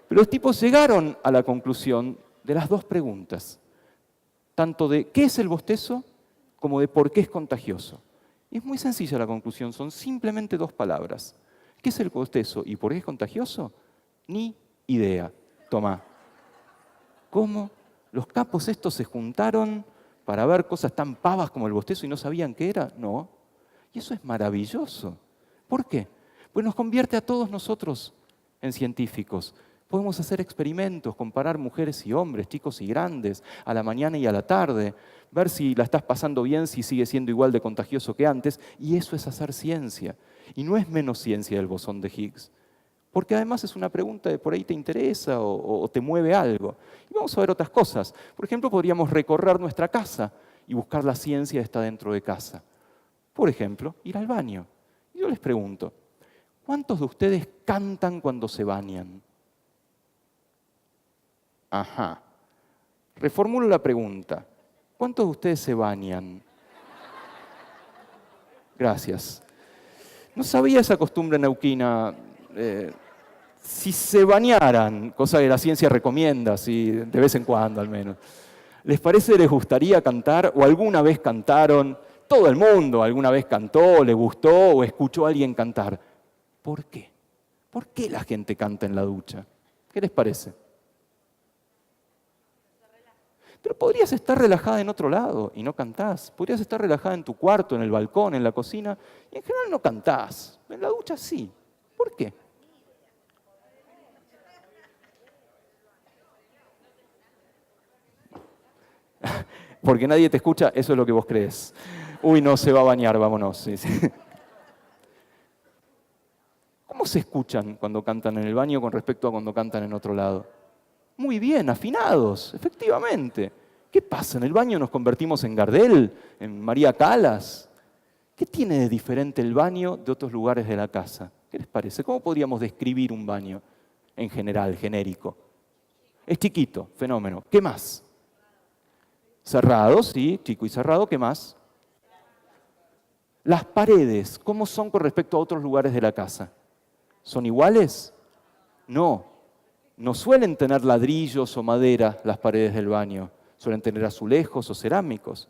Pero los tipos llegaron a la conclusión de las dos preguntas, tanto de qué es el bostezo como de por qué es contagioso. Y es muy sencilla la conclusión, son simplemente dos palabras. ¿Qué es el bostezo y por qué es contagioso? Ni idea. Tomá. ¿Cómo? Los capos estos se juntaron para ver cosas tan pavas como el bostezo y no sabían qué era. No. Y eso es maravilloso. ¿Por qué? Pues nos convierte a todos nosotros en científicos. Podemos hacer experimentos, comparar mujeres y hombres, chicos y grandes, a la mañana y a la tarde, ver si la estás pasando bien, si sigue siendo igual de contagioso que antes, y eso es hacer ciencia. Y no es menos ciencia del bosón de Higgs, porque además es una pregunta de por ahí te interesa o te mueve algo. Y vamos a ver otras cosas. Por ejemplo, podríamos recorrer nuestra casa y buscar la ciencia que está dentro de casa. Por ejemplo, ir al baño. Y yo les pregunto, ¿cuántos de ustedes cantan cuando se bañan? Ajá. Reformulo la pregunta. ¿Cuántos de ustedes se bañan? Gracias. No sabía esa costumbre neuquina. Si se bañaran, cosa que la ciencia recomienda, si de vez en cuando al menos, ¿les parece que les gustaría cantar o alguna vez cantaron? Todo el mundo alguna vez cantó, le gustó o escuchó a alguien cantar. ¿Por qué? ¿Por qué la gente canta en la ducha? ¿Qué les parece? Pero podrías estar relajada en otro lado y no cantás. Podrías estar relajada en tu cuarto, en el balcón, en la cocina, y en general no cantás. En la ducha sí. ¿Por qué? Porque nadie te escucha, eso es lo que vos crees. Uy, no, se va a bañar, vámonos. Sí, sí. ¿Cómo se escuchan cuando cantan en el baño con respecto a cuando cantan en otro lado? Muy bien, afinados, efectivamente. ¿Qué pasa? ¿En el baño nos convertimos en Gardel, en María Calas? ¿Qué tiene de diferente el baño de otros lugares de la casa? ¿Qué les parece? ¿Cómo podríamos describir un baño en general, genérico? Es chiquito, fenómeno. ¿Qué más? Cerrado, sí, chico y cerrado. ¿Qué más? Las paredes, ¿cómo son con respecto a otros lugares de la casa? ¿Son iguales? No. No suelen tener ladrillos o madera las paredes del baño. Suelen tener azulejos o cerámicos.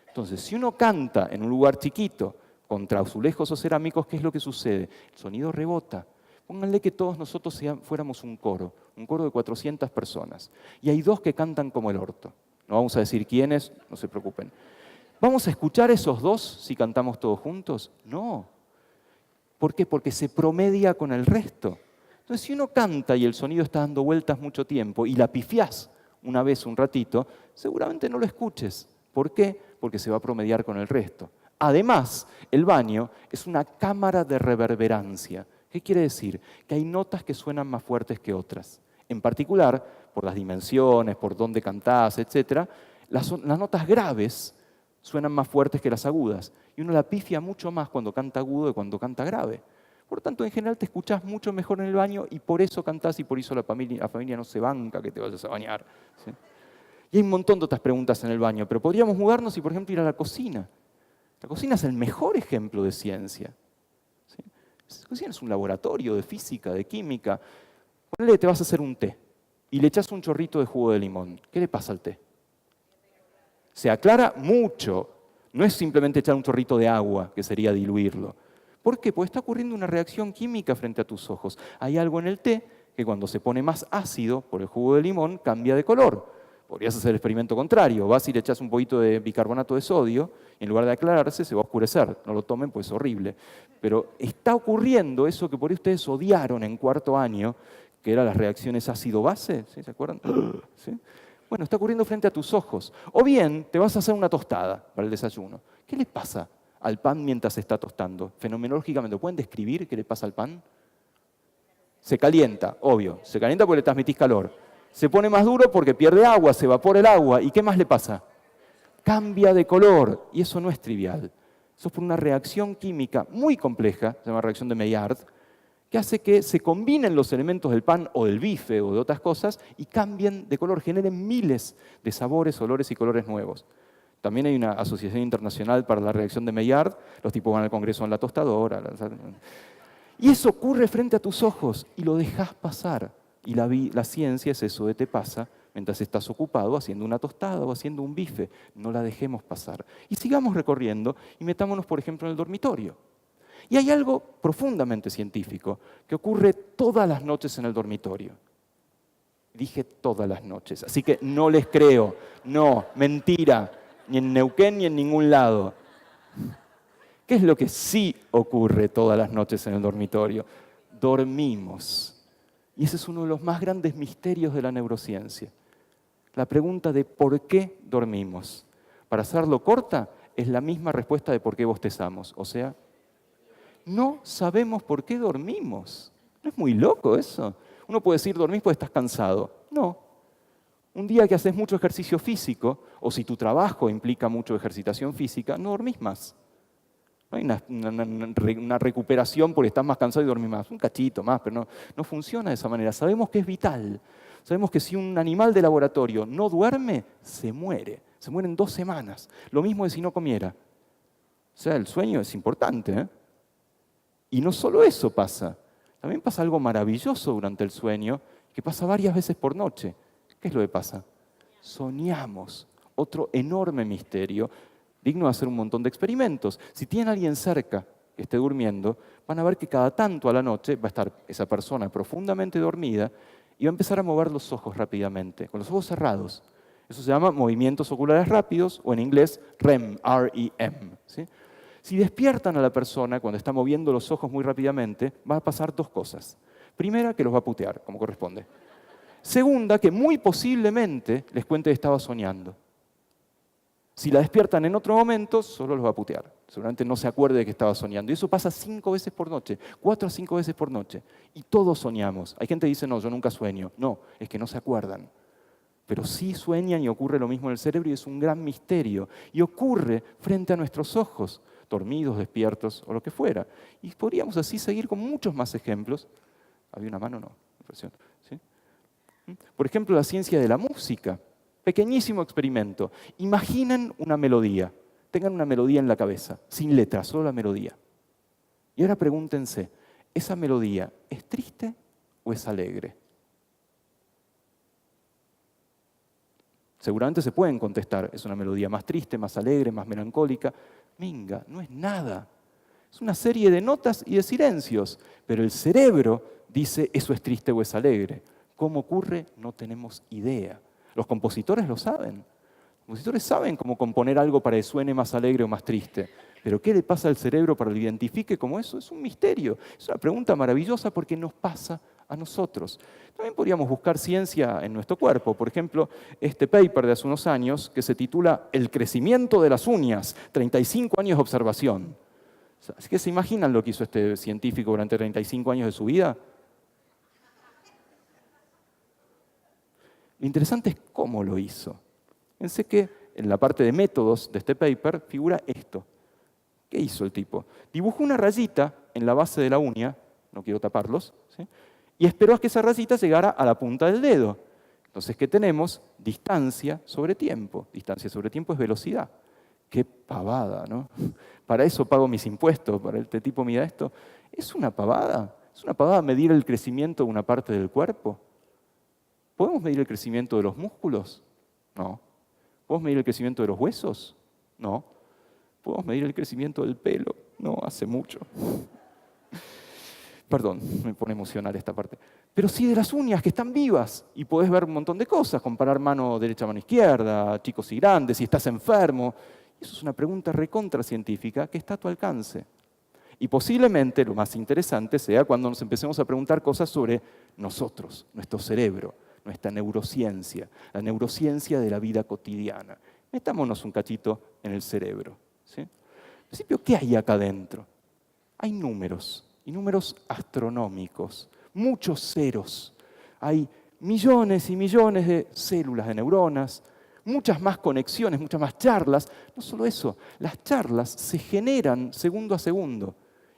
Entonces, si uno canta en un lugar chiquito contra azulejos o cerámicos, ¿qué es lo que sucede? El sonido rebota. Pónganle que todos nosotros fuéramos un coro de 400 personas. Y hay dos que cantan como el orto. No vamos a decir quiénes, no se preocupen. ¿Vamos a escuchar esos dos si cantamos todos juntos? No. ¿Por qué? Porque se promedia con el resto. Entonces, si uno canta y el sonido está dando vueltas mucho tiempo y la pifiás una vez un ratito, seguramente no lo escuches. ¿Por qué? Porque se va a promediar con el resto. Además, el baño es una cámara de reverberancia. ¿Qué quiere decir? Que hay notas que suenan más fuertes que otras. En particular, por las dimensiones, por dónde cantás, etc., las notas graves suenan más fuertes que las agudas. Y uno la pifia mucho más cuando canta agudo que cuando canta grave. Por lo tanto, en general te escuchás mucho mejor en el baño y por eso cantás y por eso la familia no se banca que te vayas a bañar. ¿Sí? Y hay un montón de otras preguntas en el baño, pero podríamos mudarnos y, por ejemplo, ir a la cocina. La cocina es el mejor ejemplo de ciencia. ¿Sí? La cocina es un laboratorio de física, de química. Ponle que te vas a hacer un té y le echás un chorrito de jugo de limón. ¿Qué le pasa al té? Se aclara mucho. No es simplemente echar un chorrito de agua, que sería diluirlo. ¿Por qué? Porque está ocurriendo una reacción química frente a tus ojos. Hay algo en el té que cuando se pone más ácido por el jugo de limón cambia de color. Podrías hacer el experimento contrario. Vas y le echas un poquito de bicarbonato de sodio y en lugar de aclararse se va a oscurecer. No lo tomen, pues es horrible. Pero está ocurriendo eso que por ahí ustedes odiaron en cuarto año, que eran las reacciones ácido-base. ¿Sí? ¿Se acuerdan? ¿Sí? Bueno, está ocurriendo frente a tus ojos. O bien te vas a hacer una tostada para el desayuno. ¿Qué le pasa al pan mientras se está tostando? Fenomenológicamente, ¿pueden describir qué le pasa al pan? Se calienta, obvio. Se calienta porque le transmitís calor. Se pone más duro porque pierde agua, se evapora el agua. ¿Y qué más le pasa? Cambia de color. Y eso no es trivial. Eso es por una reacción química muy compleja, se llama reacción de Maillard, que hace que se combinen los elementos del pan o del bife o de otras cosas y cambien de color, generen miles de sabores, olores y colores nuevos. También hay una asociación internacional para la reacción de Maillard, los tipos van al congreso en la tostadora. Y eso ocurre frente a tus ojos y lo dejas pasar. Y la ciencia es eso de te pasa mientras estás ocupado haciendo una tostada o haciendo un bife. No la dejemos pasar. Y sigamos recorriendo y metámonos, por ejemplo, en el dormitorio. Y hay algo profundamente científico que ocurre todas las noches en el dormitorio. Dije todas las noches, así que no les creo. No, mentira. Ni en Neuquén ni en ningún lado. ¿Qué es lo que sí ocurre todas las noches en el dormitorio? Dormimos. Y ese es uno de los más grandes misterios de la neurociencia. La pregunta de por qué dormimos. Para hacerlo corta, es la misma respuesta de por qué bostezamos. O sea, no sabemos por qué dormimos. ¿No es muy loco eso? Uno puede decir, dormís porque estás cansado. No. Un día que haces mucho ejercicio físico, o si tu trabajo implica mucho ejercitación física, no dormís más. No hay una recuperación porque estás más cansado y dormís más. Un cachito más, pero no funciona de esa manera. Sabemos que es vital. Sabemos que si un animal de laboratorio no duerme, se muere. Se muere en 2 semanas. Lo mismo de si no comiera. O sea, el sueño es importante, ¿eh? Y no solo eso pasa. También pasa algo maravilloso durante el sueño, que pasa varias veces por noche. ¿Qué es lo que pasa? Soñamos. Otro enorme misterio, digno de hacer un montón de experimentos. Si tienen a alguien cerca que esté durmiendo, van a ver que cada tanto a la noche va a estar esa persona profundamente dormida y va a empezar a mover los ojos rápidamente, con los ojos cerrados. Eso se llama movimientos oculares rápidos, o en inglés REM, R-E-M. ¿Sí? Si despiertan a la persona cuando está moviendo los ojos muy rápidamente, va a pasar 2 cosas. Primera, que los va a putear, como corresponde. Segunda, que muy posiblemente les cuente que estaba soñando. Si la despiertan en otro momento, solo los va a putear. Seguramente no se acuerde de que estaba soñando. Y eso pasa 5 veces por noche, 4 a 5 veces por noche. Y todos soñamos. Hay gente que dice, no, yo nunca sueño. No, es que no se acuerdan. Pero sí sueñan y ocurre lo mismo en el cerebro y es un gran misterio. Y ocurre frente a nuestros ojos, dormidos, despiertos o lo que fuera. Y podríamos así seguir con muchos más ejemplos. ¿Había una mano? No. ¿Sí? Por ejemplo, la ciencia de la música. Pequeñísimo experimento. Imaginen una melodía. Tengan una melodía en la cabeza, sin letra, solo la melodía. Y ahora pregúntense, ¿esa melodía es triste o es alegre? Seguramente se pueden contestar, es una melodía más triste, más alegre, más melancólica. Minga, no es nada. Es una serie de notas y de silencios, pero el cerebro dice eso es triste o es alegre. ¿Cómo ocurre? No tenemos idea. Los compositores lo saben. Los compositores saben cómo componer algo para que suene más alegre o más triste. Pero ¿qué le pasa al cerebro para que lo identifique como eso? Es un misterio. Es una pregunta maravillosa porque nos pasa a nosotros. También podríamos buscar ciencia en nuestro cuerpo. Por ejemplo, este paper de hace unos años que se titula El crecimiento de las uñas, 35 años de observación. ¿Es que se imaginan lo que hizo este científico durante 35 años de su vida? Lo interesante es cómo lo hizo. Pensé que en la parte de métodos de este paper figura esto. ¿Qué hizo el tipo? Dibujó una rayita en la base de la uña, no quiero taparlos, ¿sí? Y esperó a que esa rayita llegara a la punta del dedo. Entonces, ¿qué tenemos? Distancia sobre tiempo. Distancia sobre tiempo es velocidad. Qué pavada, ¿no? Para eso pago mis impuestos, para este tipo mida esto. ¿Es una pavada? ¿Es una pavada medir el crecimiento de una parte del cuerpo? ¿Podemos medir el crecimiento de los músculos? No. ¿Podemos medir el crecimiento de los huesos? No. ¿Podemos medir el crecimiento del pelo? No, hace mucho. Perdón, me pone emocional esta parte. Pero sí de las uñas, que están vivas. Y podés ver un montón de cosas, comparar mano derecha, mano izquierda, chicos y grandes, si estás enfermo. Eso es una pregunta recontracientífica que está a tu alcance. Y posiblemente lo más interesante sea cuando nos empecemos a preguntar cosas sobre nosotros, nuestro cerebro, nuestra neurociencia, la neurociencia de la vida cotidiana. Metámonos un cachito en el cerebro. ¿Sí? En principio, ¿qué hay acá adentro? Hay números, y números astronómicos, muchos ceros. Hay millones y millones de células de neuronas, muchas más conexiones, muchas más charlas. No solo eso, las charlas se generan segundo a segundo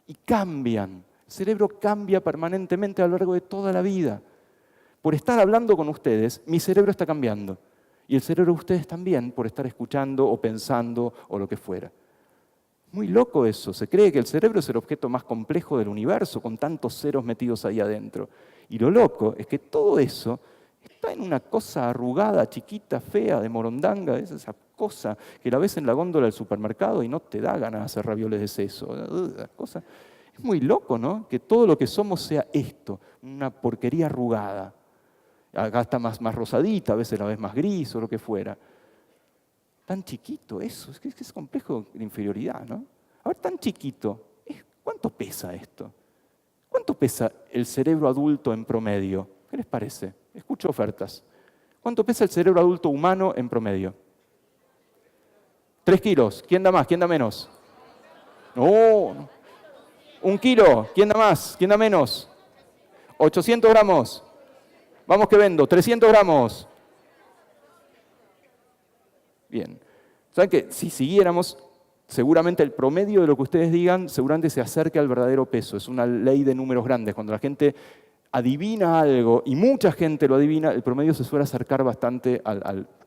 y cambian. El cerebro cambia permanentemente a lo largo de toda la vida. Por estar hablando con ustedes, mi cerebro está cambiando. Y el cerebro de ustedes también, por estar escuchando o pensando o lo que fuera. Muy loco eso. Se cree que el cerebro es el objeto más complejo del universo, con tantos ceros metidos ahí adentro. Y lo loco es que todo eso está en una cosa arrugada, chiquita, fea, de morondanga. Es esa cosa que la ves en la góndola del supermercado y no te da ganas de hacer ravioles de seso. Cosa. Es muy loco, ¿no? Que todo lo que somos sea esto, una porquería arrugada. Acá está más rosadita, a veces la ves más gris o lo que fuera. Tan chiquito eso, es que es complejo la inferioridad, ¿no? A ver, tan chiquito, ¿cuánto pesa esto? ¿Cuánto pesa el cerebro adulto en promedio? ¿Qué les parece? Escucho ofertas. ¿Cuánto pesa el cerebro adulto humano en promedio? 3 kilos. ¿Quién da más? ¿Quién da menos? No. 1 kilo. ¿Quién da más? ¿Quién da menos? 800 gramos. Vamos que vendo. 300 gramos. Bien. ¿Saben qué? Si siguiéramos, seguramente el promedio de lo que ustedes digan, seguramente se acerca al verdadero peso. Es una ley de números grandes. Cuando la gente adivina algo, y mucha gente lo adivina, el promedio se suele acercar bastante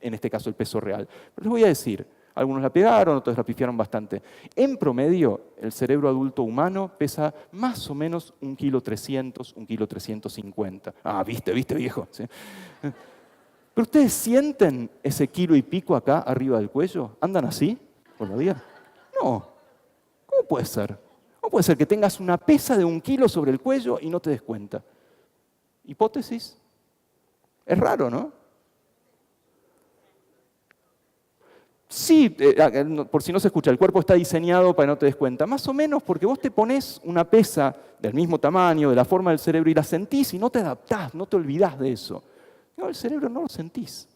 en este caso, el peso real. Pero les voy a decir, algunos la pegaron, otros la pifiaron bastante. En promedio, el cerebro adulto humano pesa más o menos 1,300 kg, 1,350 kg. Ah, viste viejo. ¿Sí? ¿Pero ustedes sienten ese kilo y pico acá arriba del cuello? ¿Andan así por la vida? No. ¿Cómo puede ser? ¿Cómo puede ser que tengas una pesa de 1 kilo sobre el cuello y no te des cuenta? ¿Hipótesis? Es raro, ¿no? Sí, por si no se escucha, el cuerpo está diseñado para que no te des cuenta. Más o menos porque vos te pones una pesa del mismo tamaño, de la forma del cerebro, y la sentís y no te adaptás, no te olvidás de eso. No, el cerebro no lo sentís.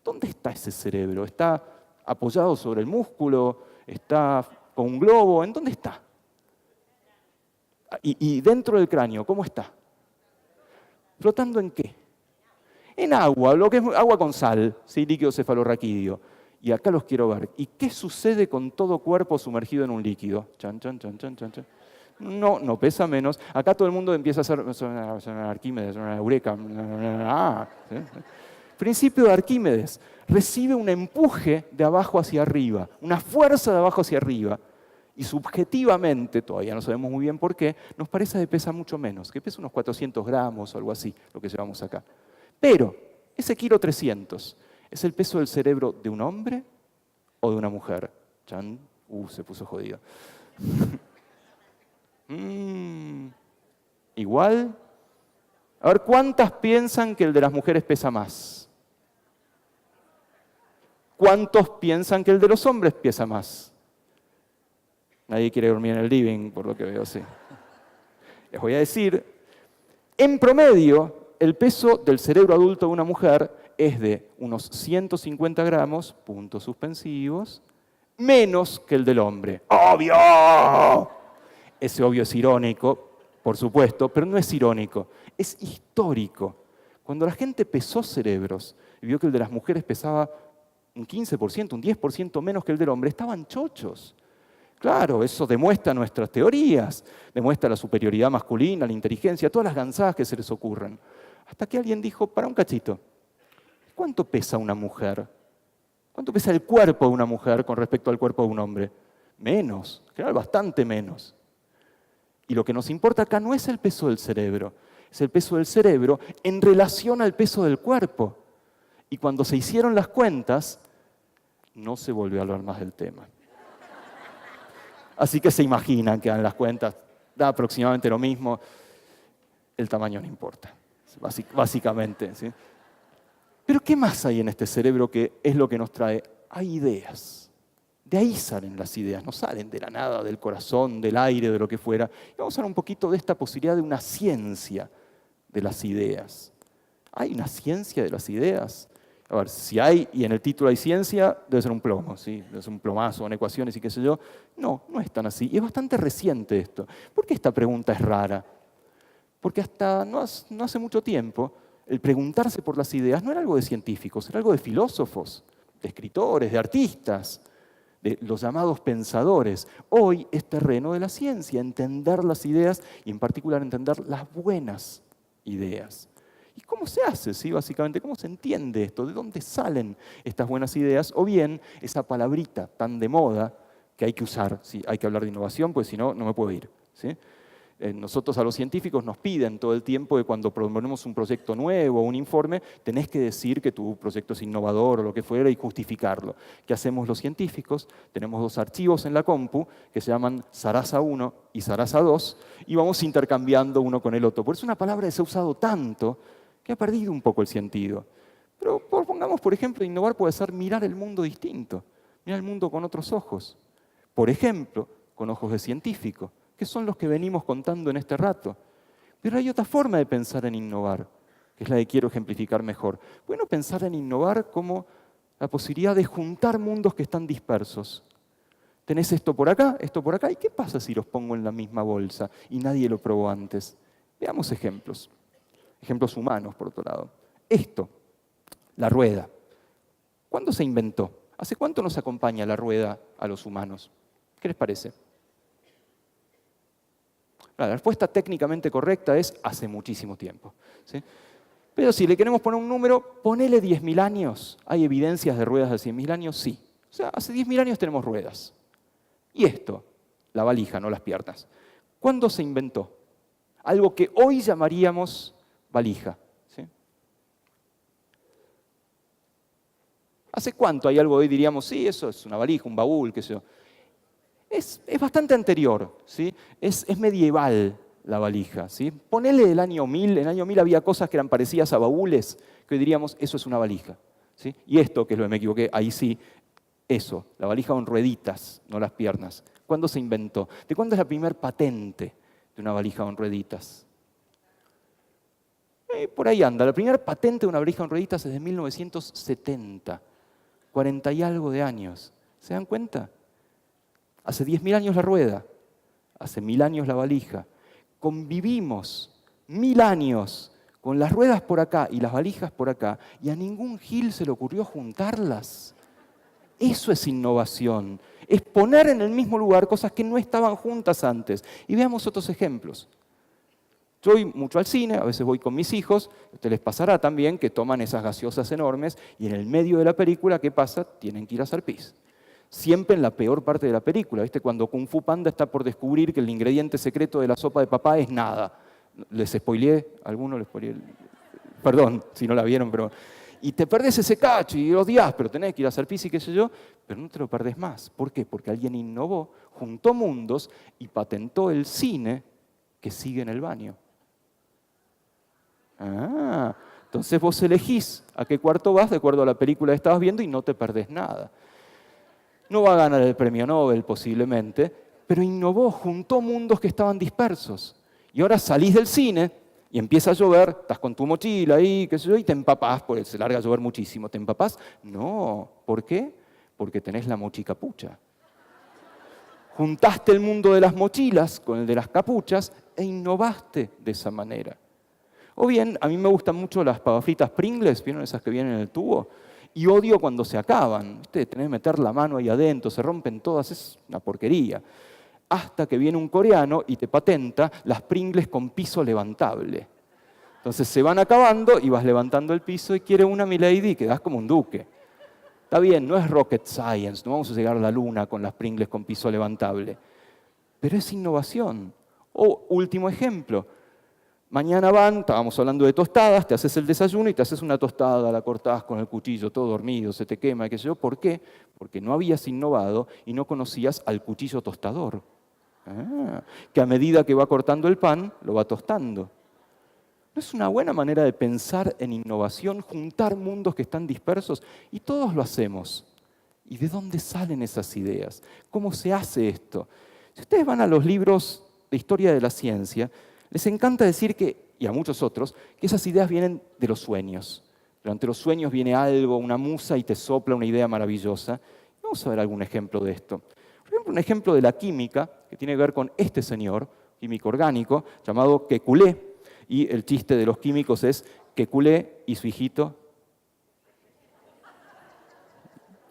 ¿Dónde está ese cerebro? ¿Está apoyado sobre el músculo? ¿Está con un globo? ¿En dónde está? Y dentro del cráneo, ¿cómo está? ¿Flotando en qué? En agua, lo que es agua con sal, ¿sí? Líquido cefalorraquídeo. Y acá los quiero ver. ¿Y qué sucede con todo cuerpo sumergido en un líquido? Chan, chan, chan, chan, chan, chan. No pesa menos. Acá todo el mundo empieza a hacer Arquímedes, Eureka. ¿Sí? Principio de Arquímedes. Recibe un empuje de abajo hacia arriba, una fuerza de abajo hacia arriba. Y subjetivamente, todavía no sabemos muy bien por qué, nos parece que pesa mucho menos, que pesa unos 400 gramos o algo así, lo que llevamos acá. Pero ese 1,300 kg, ¿es el peso del cerebro de un hombre o de una mujer? Chan, se puso jodido. Igual. A ver, ¿cuántas piensan que el de las mujeres pesa más? ¿Cuántos piensan que el de los hombres pesa más? Nadie quiere dormir en el living, por lo que veo, sí. Les voy a decir, en promedio, el peso del cerebro adulto de una mujer es de unos 150 gramos, puntos suspensivos, menos que el del hombre. ¡Obvio! Ese obvio es irónico, por supuesto, pero no es irónico, es histórico. Cuando la gente pesó cerebros y vio que el de las mujeres pesaba un 15%, un 10% menos que el del hombre, estaban chochos. Claro, eso demuestra nuestras teorías, demuestra la superioridad masculina, la inteligencia, todas las gansadas que se les ocurren. Hasta que alguien dijo, para un cachito, ¿cuánto pesa una mujer? ¿Cuánto pesa el cuerpo de una mujer con respecto al cuerpo de un hombre? Menos, en general bastante menos. Y lo que nos importa acá no es el peso del cerebro, es el peso del cerebro en relación al peso del cuerpo. Y cuando se hicieron las cuentas, no se volvió a hablar más del tema. Así que se imaginan que en las cuentas da aproximadamente lo mismo, el tamaño no importa, básicamente. ¿Sí? Pero ¿qué más hay en este cerebro que es lo que nos trae? Hay ideas. De ahí salen las ideas, no salen de la nada, del corazón, del aire, de lo que fuera. Y vamos a hablar un poquito de esta posibilidad de una ciencia de las ideas. ¿Hay una ciencia de las ideas? A ver, si hay, y en el título hay ciencia, debe ser un plomo, ¿sí? Debe ser un plomazo, en ecuaciones y qué sé yo. No, no es tan así. Y es bastante reciente esto. ¿Por qué esta pregunta es rara? Porque hasta no hace mucho tiempo, el preguntarse por las ideas no era algo de científicos, era algo de filósofos. de escritores, de artistas, de los llamados pensadores. Hoy es terreno de la ciencia, entender las ideas y en particular entender las buenas ideas. ¿Y cómo se hace? ¿Sí? Básicamente, ¿cómo se entiende esto? ¿De dónde salen estas buenas ideas? O bien, esa palabrita tan de moda que hay que usar. ¿Sí? Hay que hablar de innovación, pues si no, no me puedo ir. ¿Sí? Nosotros a los científicos nos piden todo el tiempo que cuando proponemos un proyecto nuevo o un informe, tenés que decir que tu proyecto es innovador o lo que fuera y justificarlo. ¿Qué hacemos los científicos? Tenemos dos archivos en la compu que se llaman Sarasa 1 y Sarasa 2 y vamos intercambiando uno con el otro. Por eso es una palabra que se ha usado tanto que ha perdido un poco el sentido. Pero pongamos, por ejemplo, innovar puede ser mirar el mundo distinto, mirar el mundo con otros ojos. Por ejemplo, con ojos de científico, que son los que venimos contando en este rato. Pero hay otra forma de pensar en innovar, que es la que quiero ejemplificar mejor. Bueno, pensar en innovar como la posibilidad de juntar mundos que están dispersos. Tenés esto por acá, ¿y qué pasa si los pongo en la misma bolsa y nadie lo probó antes? Veamos ejemplos. Ejemplos humanos, por otro lado. Esto, la rueda. ¿Cuándo se inventó? ¿Hace cuánto nos acompaña la rueda a los humanos? ¿Qué les parece? La respuesta técnicamente correcta es hace muchísimo tiempo. ¿Sí? Pero si le queremos poner un número, ponele 10.000 años. ¿Hay evidencias de ruedas de 100.000 años? Sí. O sea, hace 10.000 años tenemos ruedas. Y esto, la valija, no las piernas. ¿Cuándo se inventó? Algo que hoy llamaríamos valija. ¿Sí? ¿Hace cuánto hay algo hoy diríamos, sí, eso es una valija, un baúl, qué sé yo? Es bastante anterior, ¿sí? Es medieval la valija, ¿sí? Ponele el año 1000, en el año 1000 había cosas que eran parecidas a baúles, que hoy diríamos, eso es una valija. ¿Sí? Y esto, que es lo que me equivoqué, ahí sí, eso, la valija con rueditas, no las piernas. ¿Cuándo se inventó? ¿De cuándo es la primera patente de una valija con rueditas? Por ahí anda, la primera patente de una valija con rueditas es de 1970, 40 y algo de años. ¿Se dan cuenta? Hace 10.000 años la rueda, hace 1.000 años la valija. Convivimos 1.000 años con las ruedas por acá y las valijas por acá, y a ningún gil se le ocurrió juntarlas. Eso es innovación, es poner en el mismo lugar cosas que no estaban juntas antes. Y veamos otros ejemplos. Yo voy mucho al cine, a veces voy con mis hijos, a ustedes les pasará también que toman esas gaseosas enormes y en el medio de la película, ¿qué pasa? Tienen que ir a hacer pis. Siempre en la peor parte de la película, ¿viste? Cuando Kung Fu Panda está por descubrir que el ingrediente secreto de la sopa de papá es nada. ¿Les spoileé? ¿Alguno les spoileé? Perdón si no la vieron, pero... Y te perdés ese cacho y odias, pero tenés que ir a hacer pis y qué sé yo, pero no te lo perdés más. ¿Por qué? Porque alguien innovó, juntó mundos y patentó el cine que sigue en el baño. Ah, entonces vos elegís a qué cuarto vas de acuerdo a la película que estabas viendo y no te perdés nada. No va a ganar el premio Nobel posiblemente, pero innovó, juntó mundos que estaban dispersos. Y ahora salís del cine y empieza a llover, estás con tu mochila ahí, qué sé yo, y te empapás, porque se larga a llover muchísimo. ¿Te empapás? No. ¿Por qué? Porque tenés la mochicapucha. Juntaste el mundo de las mochilas con el de las capuchas e innovaste de esa manera. O bien, a mí me gustan mucho las papas fritas Pringles, ¿vieron esas que vienen en el tubo? Y odio cuando se acaban. ¿Viste? Tenés que meter la mano ahí adentro, se rompen todas, es una porquería. Hasta que viene un coreano y te patenta las Pringles con piso levantable. Entonces se van acabando y vas levantando el piso y quiere una milady y quedás como un duque. Está bien, no es rocket science, no vamos a llegar a la luna con las Pringles con piso levantable. Pero es innovación. O último ejemplo. Mañana estábamos hablando de tostadas, te haces el desayuno y te haces una tostada, la cortás con el cuchillo, todo dormido, se te quema, qué sé yo. ¿Por qué? Porque no habías innovado y no conocías al cuchillo tostador. Que a medida que va cortando el pan, lo va tostando. ¿No es una buena manera de pensar en innovación, juntar mundos que están dispersos? Y todos lo hacemos. ¿Y de dónde salen esas ideas? ¿Cómo se hace esto? Si ustedes van a los libros de historia de la ciencia, les encanta decir que, y a muchos otros, que esas ideas vienen de los sueños. Durante los sueños viene algo, una musa y te sopla una idea maravillosa. Vamos a ver algún ejemplo de esto. Por ejemplo, un ejemplo de la química que tiene que ver con este señor, químico orgánico, llamado Kekulé. Y el chiste de los químicos es Kekulé y su hijito.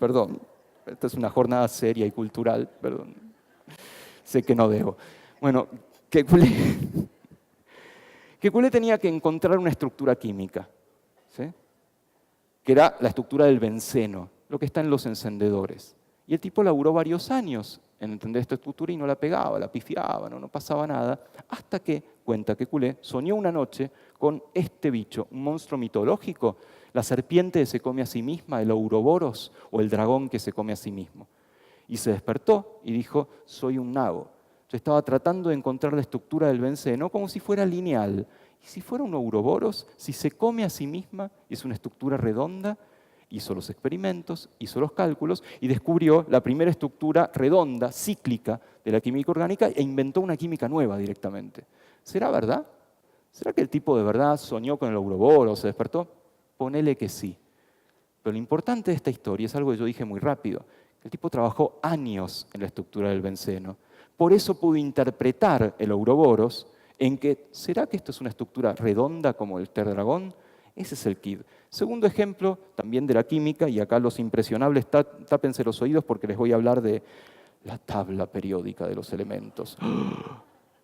perdón. Esta es una jornada seria y cultural, perdón. Sé que no debo. Bueno, Kekulé tenía que encontrar una estructura química, ¿sí? Que era la estructura del benceno, lo que está en los encendedores. Y el tipo laburó varios años en entender esta estructura y no la pegaba, la pifiaba, no pasaba nada, hasta que, cuenta Kekulé, soñó una noche con este bicho, un monstruo mitológico, la serpiente que se come a sí misma, el ouroboros, o el dragón que se come a sí mismo. Y se despertó y dijo, soy un nabo. Yo estaba tratando de encontrar la estructura del benceno como si fuera lineal. Y si fuera un ouroboros, si se come a sí misma y es una estructura redonda, hizo los experimentos, hizo los cálculos y descubrió la primera estructura redonda, cíclica, de la química orgánica e inventó una química nueva directamente. ¿Será verdad? ¿Será que el tipo de verdad soñó con el ouroboros, se despertó? Ponele que sí. Pero lo importante de esta historia es algo que yo dije muy rápido. El tipo trabajó años en la estructura del benceno. Por eso pudo interpretar el ouroboros en que, ¿será que esto es una estructura redonda como el terdragón? Ese es el kit. Segundo ejemplo, también de la química, y acá los impresionables, tápense los oídos porque les voy a hablar de la tabla periódica de los elementos.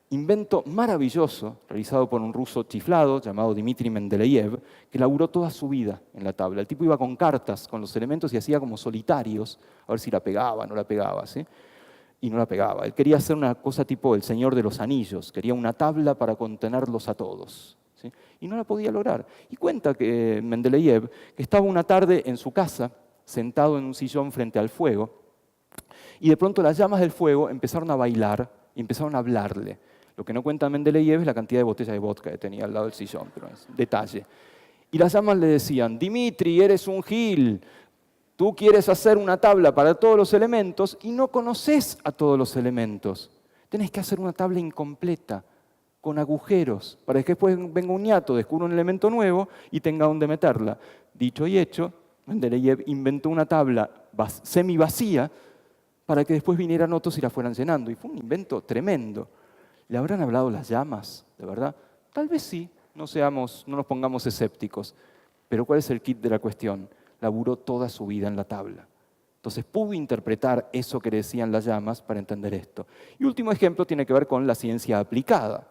Invento maravilloso, realizado por un ruso chiflado llamado Dmitri Mendeleev, que laburó toda su vida en la tabla. El tipo iba con cartas, con los elementos y hacía como solitarios, a ver si la pegaba, no la pegaba, ¿sí? Y no la pegaba. Él quería hacer una cosa tipo el Señor de los Anillos, quería una tabla para contenerlos a todos, ¿sí? Y no la podía lograr. Y cuenta que Mendeleev, que estaba una tarde en su casa, sentado en un sillón frente al fuego, y de pronto las llamas del fuego empezaron a bailar y empezaron a hablarle. Lo que no cuenta Mendeleev es la cantidad de botellas de vodka que tenía al lado del sillón, pero es detalle. Y las llamas le decían, Dimitri, eres un gil, tú quieres hacer una tabla para todos los elementos y no conoces a todos los elementos. Tenés que hacer una tabla incompleta, con agujeros, para que después venga un ñato, descubra un elemento nuevo y tenga dónde meterla. Dicho y hecho, Mendeleev inventó una tabla semi vacía para que después vinieran otros y la fueran llenando. Y fue un invento tremendo. ¿Le habrán hablado las llamas, de verdad? Tal vez sí, no nos pongamos escépticos. Pero ¿cuál es el kit de la cuestión? Laburó toda su vida en la tabla. Entonces pudo interpretar eso que decían las llamas para entender esto. Y último ejemplo tiene que ver con la ciencia aplicada.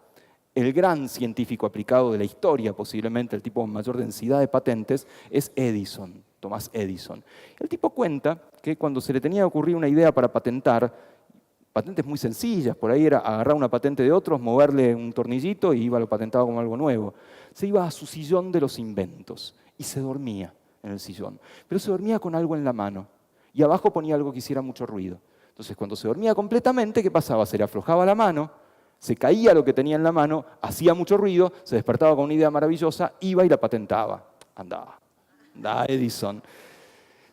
El gran científico aplicado de la historia, posiblemente el tipo con mayor densidad de patentes, es Edison, Thomas Edison. El tipo cuenta que cuando se le tenía que ocurrir una idea para patentar, patentes muy sencillas, por ahí era agarrar una patente de otros, moverle un tornillito y iba lo patentado como algo nuevo. Se iba a su sillón de los inventos y se dormía en el sillón. Pero se dormía con algo en la mano y abajo ponía algo que hiciera mucho ruido. Entonces cuando se dormía completamente, ¿qué pasaba? Se le aflojaba la mano, se caía lo que tenía en la mano, hacía mucho ruido, se despertaba con una idea maravillosa, iba y la patentaba. Andaba Edison.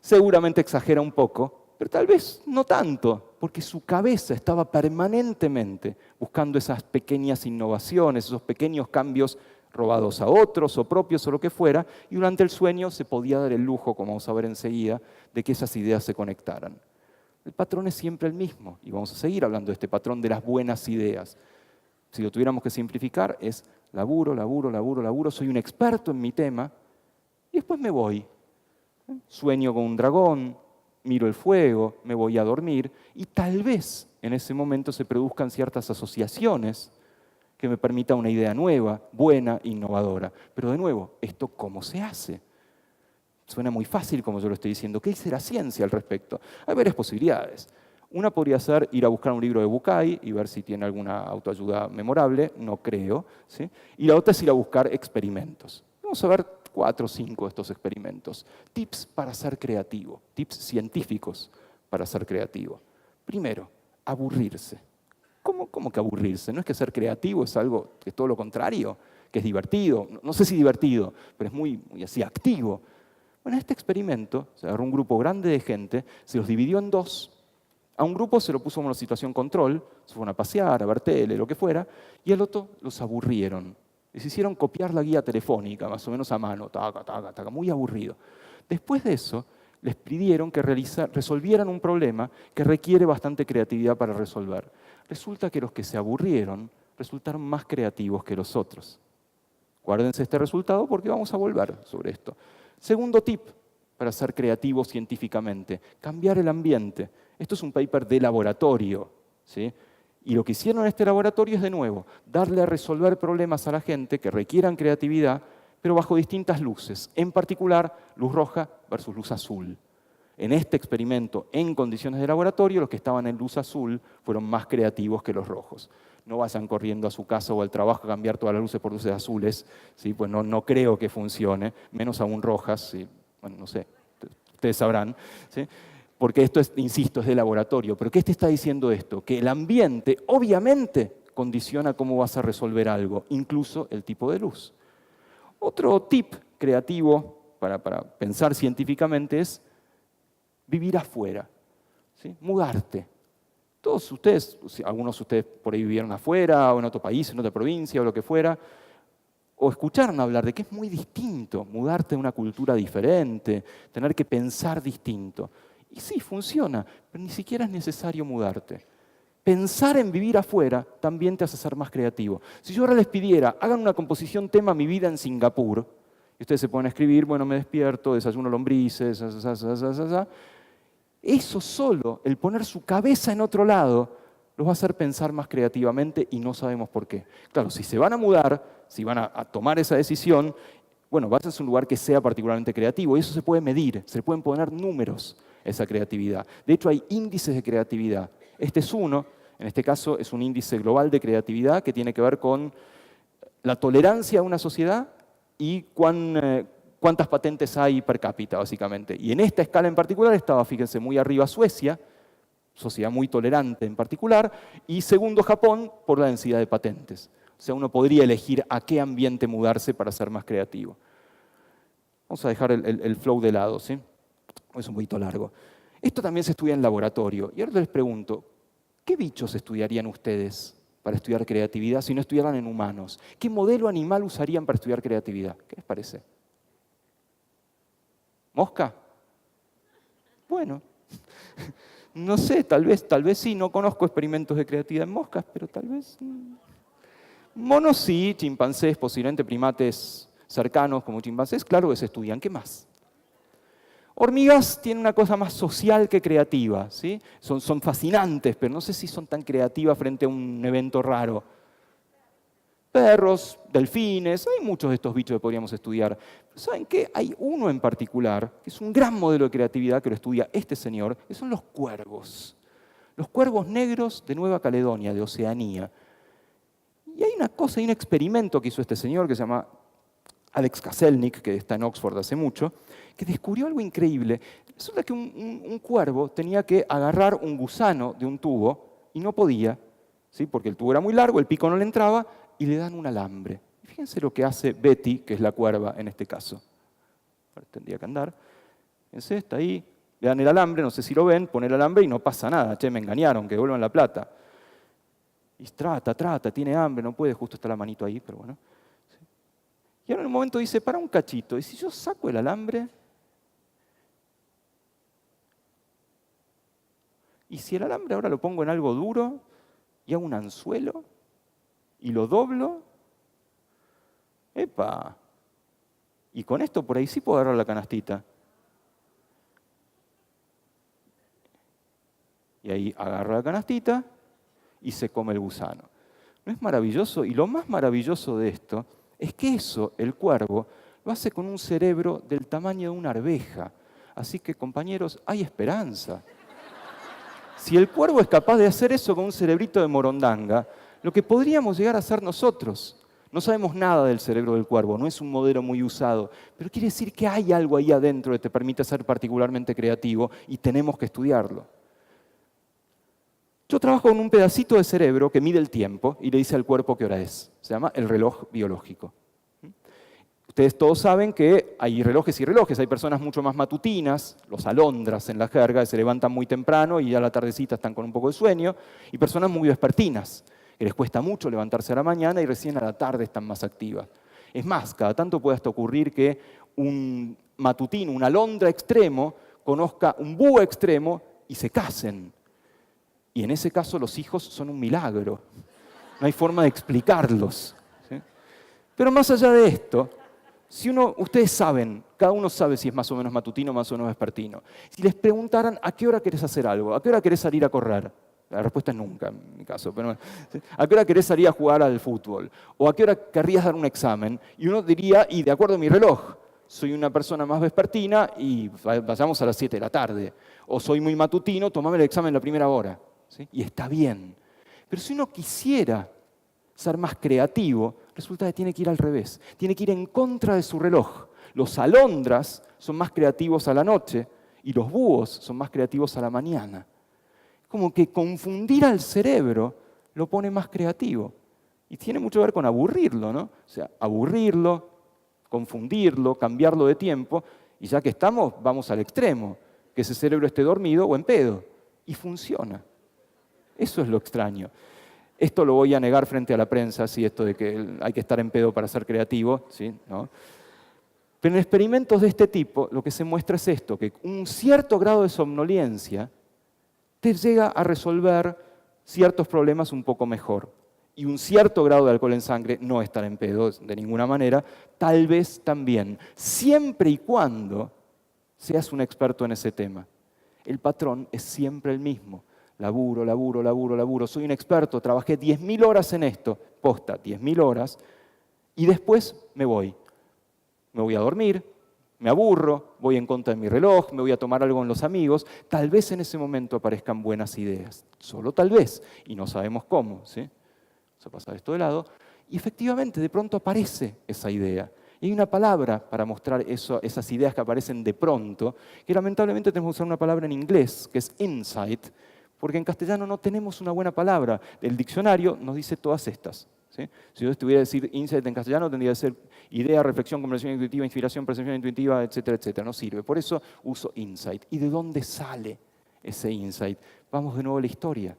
Seguramente exagera un poco, pero tal vez no tanto, porque su cabeza estaba permanentemente buscando esas pequeñas innovaciones, esos pequeños cambios robados a otros o propios o lo que fuera, y durante el sueño se podía dar el lujo, como vamos a ver enseguida, de que esas ideas se conectaran. El patrón es siempre el mismo, y vamos a seguir hablando de este patrón de las buenas ideas. Si lo tuviéramos que simplificar, es laburo, laburo, laburo, laburo, soy un experto en mi tema, y después me voy. Sueño con un dragón, miro el fuego, me voy a dormir, y tal vez en ese momento se produzcan ciertas asociaciones que me permitan una idea nueva, buena, innovadora. Pero de nuevo, ¿esto cómo se hace? Suena muy fácil como yo lo estoy diciendo. ¿Qué dice la ciencia al respecto? Hay varias posibilidades. Una podría ser ir a buscar un libro de Bucay y ver si tiene alguna autoayuda memorable, no creo, ¿sí? Y la otra es ir a buscar experimentos. Vamos a ver 4 o 5 de estos experimentos. Tips para ser creativo, tips científicos para ser creativo. Primero, aburrirse. ¿Cómo que aburrirse? ¿No es que ser creativo es algo que es todo lo contrario? Que es divertido, no sé si divertido, pero es muy así activo. Bueno, en este experimento se agarró un grupo grande de gente, se los dividió en 2. A un grupo se lo puso en una situación control, se fueron a pasear, a ver tele, lo que fuera, y al otro los aburrieron. Les hicieron copiar la guía telefónica, más o menos a mano, taca, taca, taca, muy aburrido. Después de eso, les pidieron que resolvieran un problema que requiere bastante creatividad para resolver. Resulta que los que se aburrieron resultaron más creativos que los otros. Guárdense este resultado porque vamos a volver sobre esto. Segundo tip, para ser creativos científicamente? Cambiar el ambiente. Esto es un paper de laboratorio, ¿sí? Y lo que hicieron en este laboratorio es, de nuevo, darle a resolver problemas a la gente que requieran creatividad, pero bajo distintas luces. En particular, luz roja versus luz azul. En este experimento, en condiciones de laboratorio, los que estaban en luz azul fueron más creativos que los rojos. No vayan corriendo a su casa o al trabajo a cambiar todas las luces por luces azules, ¿sí? Pues no creo que funcione, menos aún rojas, ¿sí? Bueno, no sé, ustedes sabrán, ¿sí? Porque esto es, insisto, es de laboratorio. ¿Pero qué te está diciendo esto? Que el ambiente, obviamente, condiciona cómo vas a resolver algo, incluso el tipo de luz. Otro tip creativo para pensar científicamente es vivir afuera, ¿sí? Mudarte. Todos ustedes, algunos de ustedes por ahí vivieron afuera, o en otro país, en otra provincia, o lo que fuera, o escucharon hablar de que es muy distinto mudarte a una cultura diferente, tener que pensar distinto. Y sí, funciona, pero ni siquiera es necesario mudarte. Pensar en vivir afuera también te hace ser más creativo. Si yo ahora les pidiera, hagan una composición tema Mi vida en Singapur, y ustedes se pueden escribir, bueno, me despierto, desayuno lombrices, eso solo, el poner su cabeza en otro lado, los va a hacer pensar más creativamente y no sabemos por qué. Claro, si se van a mudar, si van a tomar esa decisión, bueno, vas a un lugar que sea particularmente creativo y eso se puede medir, se le pueden poner números a esa creatividad. De hecho, hay índices de creatividad. Este es uno, en este caso es un índice global de creatividad que tiene que ver con la tolerancia a una sociedad y cuántas patentes hay per cápita, básicamente. Y en esta escala en particular estaba, fíjense, muy arriba Suecia, sociedad muy tolerante en particular, y segundo Japón por la densidad de patentes. O sea, uno podría elegir a qué ambiente mudarse para ser más creativo. Vamos a dejar el flow de lado, ¿sí? Es un poquito largo. Esto también se estudia en laboratorio. Y ahora les pregunto, ¿qué bichos estudiarían ustedes para estudiar creatividad si no estudiaran en humanos? ¿Qué modelo animal usarían para estudiar creatividad? ¿Qué les parece? ¿Mosca? Bueno, no sé, tal vez sí, no conozco experimentos de creatividad en moscas, pero tal vez... Monos sí, chimpancés, posiblemente primates cercanos como chimpancés, claro que se estudian. ¿Qué más? Hormigas tienen una cosa más social que creativa, ¿sí? Son fascinantes, pero no sé si son tan creativas frente a un evento raro. Perros, delfines, hay muchos de estos bichos que podríamos estudiar. ¿Saben qué? Hay uno en particular, que es un gran modelo de creatividad que lo estudia este señor, que son los cuervos. Los cuervos negros de Nueva Caledonia, de Oceanía. Y hay una cosa, hay un experimento que hizo este señor que se llama Alex Kaselnik, que está en Oxford hace mucho, que descubrió algo increíble. Resulta que un cuervo tenía que agarrar un gusano de un tubo y no podía, ¿sí? Porque el tubo era muy largo, el pico no le entraba, y le dan un alambre. Y fíjense lo que hace Betty, que es la cuerva en este caso. Ahora tendría que andar. Fíjense, está ahí, le dan el alambre, no sé si lo ven, pone el alambre y no pasa nada. Che, me engañaron, que devuelvan la plata. Y trata, tiene hambre, no puede, justo está la manito ahí, pero bueno. Y ahora en un momento dice, para un cachito, ¿y si yo saco el alambre? ¿Y si el alambre ahora lo pongo en algo duro y hago un anzuelo y lo doblo? ¡Epa! Y con esto por ahí sí puedo agarrar la canastita. Y ahí agarra la canastita y se come el gusano. ¿No es maravilloso? Y lo más maravilloso de esto es que eso, el cuervo, lo hace con un cerebro del tamaño de una arveja. Así que, compañeros, hay esperanza. Si el cuervo es capaz de hacer eso con un cerebrito de morondanga, lo que podríamos llegar a hacer nosotros. No sabemos nada del cerebro del cuervo, no es un modelo muy usado, pero quiere decir que hay algo ahí adentro que te permite ser particularmente creativo y tenemos que estudiarlo. Yo trabajo con un pedacito de cerebro que mide el tiempo y le dice al cuerpo qué hora es. Se llama el reloj biológico. Ustedes todos saben que hay relojes y relojes. Hay personas mucho más matutinas, los alondras en la jerga, que se levantan muy temprano y ya a la tardecita están con un poco de sueño, y personas muy vespertinas, que les cuesta mucho levantarse a la mañana y recién a la tarde están más activas. Es más, cada tanto puede hasta ocurrir que un matutino, un alondra extremo, conozca un búho extremo y se casen. Y en ese caso los hijos son un milagro. No hay forma de explicarlos, ¿sí? Pero más allá de esto, Ustedes saben, cada uno sabe si es más o menos matutino o más o menos vespertino. Si les preguntaran a qué hora querés hacer algo, a qué hora querés salir a correr, la respuesta es nunca, en mi caso. Pero, ¿a qué hora querés salir a jugar al fútbol? ¿O a qué hora querrías dar un examen? Y uno diría, y de acuerdo a mi reloj, soy una persona más vespertina y vayamos a las 7 de la tarde. O soy muy matutino, tomame el examen en la primera hora. ¿Sí? Y está bien. Pero si uno quisiera ser más creativo, resulta que tiene que ir al revés. Tiene que ir en contra de su reloj. Los alondras son más creativos a la noche y los búhos son más creativos a la mañana. Como que confundir al cerebro lo pone más creativo. Y tiene mucho que ver con aburrirlo, ¿no? O sea, aburrirlo, confundirlo, cambiarlo de tiempo, y ya que estamos, vamos al extremo, que ese cerebro esté dormido o en pedo. Y funciona. Eso es lo extraño. Esto lo voy a negar frente a la prensa, sí, esto de que hay que estar en pedo para ser creativo, ¿sí? ¿No? Pero en experimentos de este tipo, lo que se muestra es esto, que un cierto grado de somnolencia te llega a resolver ciertos problemas un poco mejor. Y un cierto grado de alcohol en sangre, no estar en pedo de ninguna manera, tal vez también, siempre y cuando seas un experto en ese tema. El patrón es siempre el mismo. Laburo, laburo, laburo, laburo. Soy un experto, trabajé 10.000 horas en esto, posta, 10.000 horas, y después me voy. Me voy a dormir, me aburro, voy en contra de mi reloj, me voy a tomar algo con los amigos. Tal vez en ese momento aparezcan buenas ideas, solo tal vez, y no sabemos cómo, ¿sí? Vamos a pasar esto de lado. Y efectivamente, de pronto aparece esa idea. Y hay una palabra para mostrar esas ideas que aparecen de pronto, que lamentablemente tenemos que usar una palabra en inglés, que es insight, porque en castellano no tenemos una buena palabra. El diccionario nos dice todas estas. ¿Sí? Si yo estuviera a decir insight en castellano, tendría que ser idea, reflexión, comprensión intuitiva, inspiración, percepción intuitiva, etcétera, etcétera. No sirve. Por eso uso insight. ¿Y de dónde sale ese insight? Vamos de nuevo a la historia.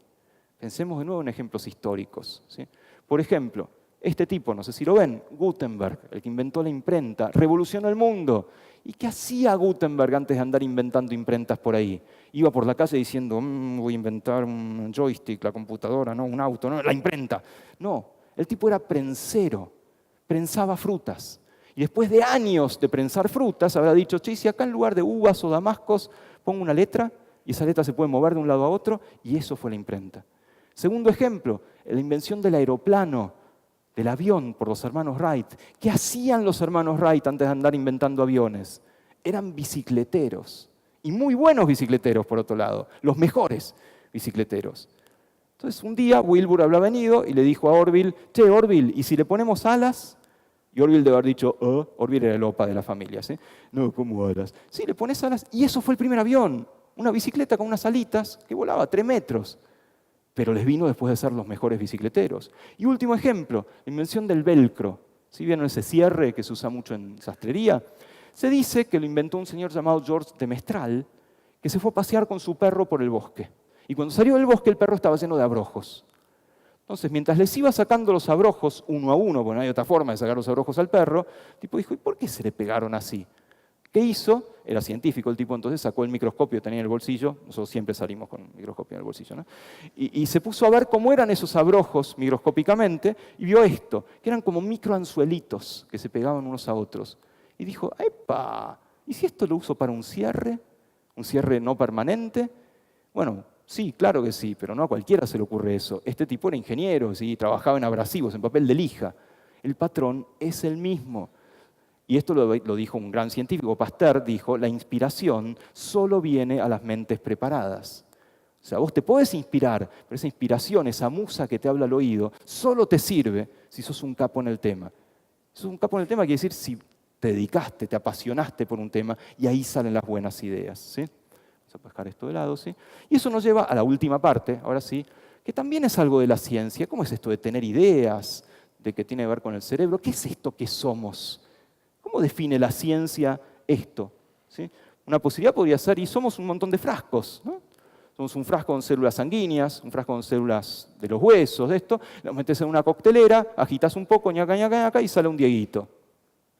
Pensemos de nuevo en ejemplos históricos. ¿Sí? Por ejemplo, este tipo, no sé si lo ven, Gutenberg, el que inventó la imprenta, revolucionó el mundo. ¿Y qué hacía Gutenberg antes de andar inventando imprentas por ahí? Iba por la calle diciendo, voy a inventar un joystick, la computadora, no, un auto, no, la imprenta. No, el tipo era prensero, prensaba frutas. Y después de años de prensar frutas, habrá dicho, che, si acá en lugar de uvas o damascos pongo una letra, y esa letra se puede mover de un lado a otro, y eso fue la imprenta. Segundo ejemplo, la invención del aeroplano, del avión por los hermanos Wright. ¿Qué hacían los hermanos Wright antes de andar inventando aviones? Eran bicicleteros. Y muy buenos bicicleteros, por otro lado. Los mejores bicicleteros. Entonces, un día Wilbur había venido y le dijo a Orville, che, Orville, ¿y si le ponemos alas? Y Orville debe haber dicho, Orville era el opa de la familia, ¿sí? No, ¿cómo alas? Sí, le pones alas. Y eso fue el primer avión. Una bicicleta con unas alitas que volaba 3 metros. Pero les vino después de ser los mejores bicicleteros. Y último ejemplo, la invención del velcro. ¿Sí vieron ese cierre que se usa mucho en sastrería? Se dice que lo inventó un señor llamado George de Mestral, que se fue a pasear con su perro por el bosque. Y cuando salió del bosque, el perro estaba lleno de abrojos. Entonces, mientras les iba sacando los abrojos uno a uno, porque no hay otra forma de sacar los abrojos al perro, el tipo dijo, ¿y por qué se le pegaron así? ¿Qué hizo? Era científico el tipo, entonces sacó el microscopio, tenía en el bolsillo, nosotros siempre salimos con el microscopio en el bolsillo, ¿no? Y se puso a ver cómo eran esos abrojos microscópicamente y vio esto, que eran como microanzuelitos que se pegaban unos a otros. Y dijo, ¡epa! ¿Y si esto lo uso para un cierre? ¿Un cierre no permanente? Bueno, sí, claro que sí, pero no a cualquiera se le ocurre eso. Este tipo era ingeniero, ¿sí? Trabajaba en abrasivos, en papel de lija. El patrón es el mismo. Y esto lo dijo un gran científico, Pasteur, dijo, la inspiración solo viene a las mentes preparadas. O sea, vos te podés inspirar, pero esa inspiración, esa musa que te habla al oído, solo te sirve si sos un capo en el tema. Si sos un capo en el tema quiere decir si te dedicaste, te apasionaste por un tema, y ahí salen las buenas ideas. ¿Sí? Vamos a pescar esto de lado, ¿sí? Y eso nos lleva a la última parte, ahora sí, que también es algo de la ciencia. ¿Cómo es esto de tener ideas, de que tiene que ver con el cerebro? ¿Qué es esto que somos? ¿Cómo define la ciencia esto? ¿Sí? Una posibilidad podría ser, y somos un montón de frascos, ¿no? Somos un frasco con células sanguíneas, un frasco con células de los huesos, de esto, lo metes en una coctelera, agitas un poco, ñaca, ñaca, ñaca, y sale un Dieguito.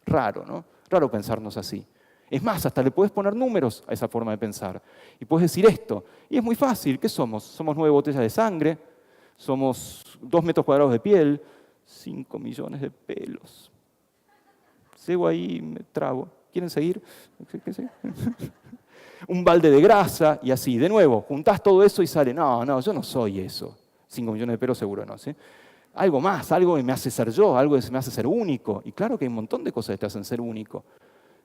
Raro, ¿no? Raro pensarnos así. Es más, hasta le puedes poner números a esa forma de pensar. Y puedes decir esto, y es muy fácil, ¿qué somos? Somos 9 botellas de sangre, somos 2 metros cuadrados de piel, 5 millones de pelos. Llego ahí, me trabo. ¿Quieren seguir? ¿Sí? Un balde de grasa y así. De nuevo, juntás todo eso y sale, no, yo no soy eso. 5 millones de pelos seguro no, ¿sí? Algo más, algo que me hace ser yo, algo que me hace ser único. Y claro que hay un montón de cosas que te hacen ser único.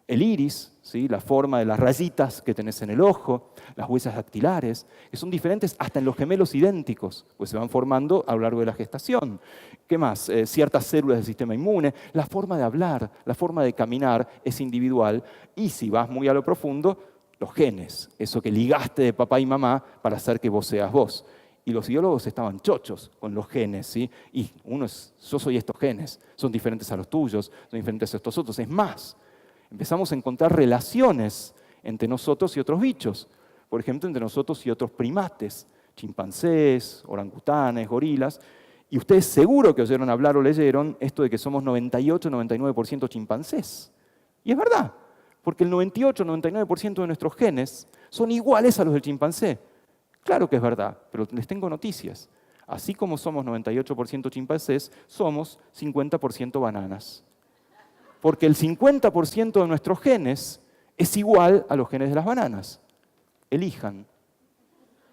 El iris, ¿sí? La forma de las rayitas que tenés en el ojo, las huellas dactilares, que son diferentes hasta en los gemelos idénticos, pues se van formando a lo largo de la gestación. ¿Qué más? Ciertas células del sistema inmune, la forma de hablar, la forma de caminar es individual. Y si vas muy a lo profundo, los genes, eso que ligaste de papá y mamá para hacer que vos seas vos. Y los biólogos estaban chochos con los genes, ¿sí? Y yo soy estos genes, son diferentes a los tuyos, son diferentes a estos otros. Es más, empezamos a encontrar relaciones entre nosotros y otros bichos. Por ejemplo, entre nosotros y otros primates, chimpancés, orangutanes, gorilas. Y ustedes seguro que oyeron hablar o leyeron esto de que somos 98-99% chimpancés. Y es verdad, porque el 98-99% de nuestros genes son iguales a los del chimpancé. Claro que es verdad, pero les tengo noticias. Así como somos 98% chimpancés, somos 50% bananas. Porque el 50% de nuestros genes es igual a los genes de las bananas. Elijan.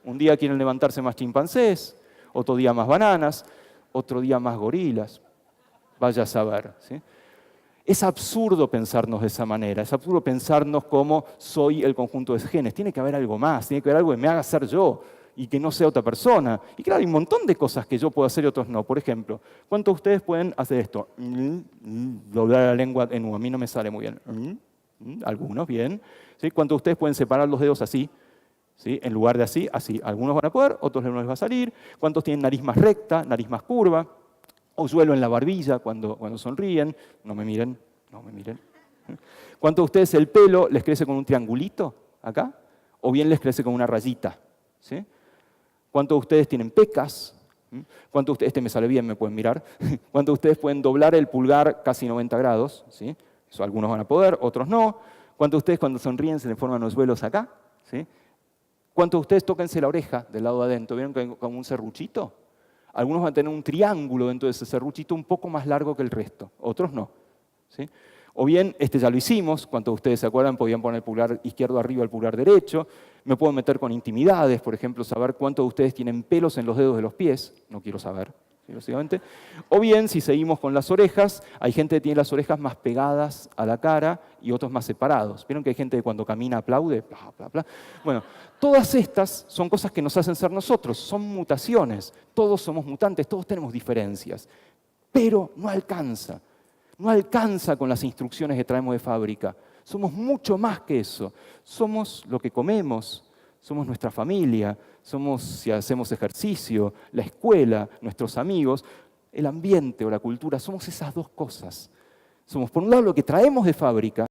Un día quieren levantarse más chimpancés, otro día más bananas, otro día más gorilas. Vaya a saber, ¿sí? Es absurdo pensarnos de esa manera, es absurdo pensarnos como soy el conjunto de genes. Tiene que haber algo más, tiene que haber algo que me haga ser yo y que no sea otra persona. Y claro, hay un montón de cosas que yo puedo hacer y otros no. Por ejemplo, ¿cuántos de ustedes pueden hacer esto? Doblar la lengua en U, a mí no me sale muy bien. Algunos, bien. ¿Sí? ¿Cuántos de ustedes pueden separar los dedos así? ¿Sí? En lugar de así, así. Algunos van a poder, otros no les va a salir. ¿Cuántos tienen nariz más recta, nariz más curva? Hoyuelo en la barbilla cuando sonríen. No me miren, no me miren. ¿Cuántos de ustedes el pelo les crece con un triangulito acá? ¿O bien les crece con una rayita? ¿Sí? ¿Cuántos de ustedes tienen pecas? ¿Cuántos de ustedes, este me sale bien, me pueden mirar? ¿Cuántos de ustedes pueden doblar el pulgar casi 90 grados? ¿Sí? Eso algunos van a poder, otros no. ¿Cuántos de ustedes cuando sonríen se les forman los vuelos acá? ¿Sí? ¿Cuántos de ustedes tóquense la oreja del lado de adentro? ¿Vieron que hay como un serruchito? Algunos van a tener un triángulo dentro de ese serruchito un poco más largo que el resto, otros no. ¿Sí? O bien, ya lo hicimos, ¿cuántos de ustedes se acuerdan? Podían poner el pulgar izquierdo arriba, el pulgar derecho. Me puedo meter con intimidades, por ejemplo, saber cuántos de ustedes tienen pelos en los dedos de los pies. No quiero saber, ¿sí? Básicamente. O bien, si seguimos con las orejas, hay gente que tiene las orejas más pegadas a la cara y otros más separados. ¿Vieron que hay gente que cuando camina aplaude? Bla, bla, bla. Bueno, todas estas son cosas que nos hacen ser nosotros, son mutaciones. Todos somos mutantes, todos tenemos diferencias. Pero no alcanza. No alcanza con las instrucciones que traemos de fábrica. Somos mucho más que eso. Somos lo que comemos, somos nuestra familia, somos si hacemos ejercicio, la escuela, nuestros amigos, el ambiente o la cultura. Somos esas dos cosas. Somos, por un lado, lo que traemos de fábrica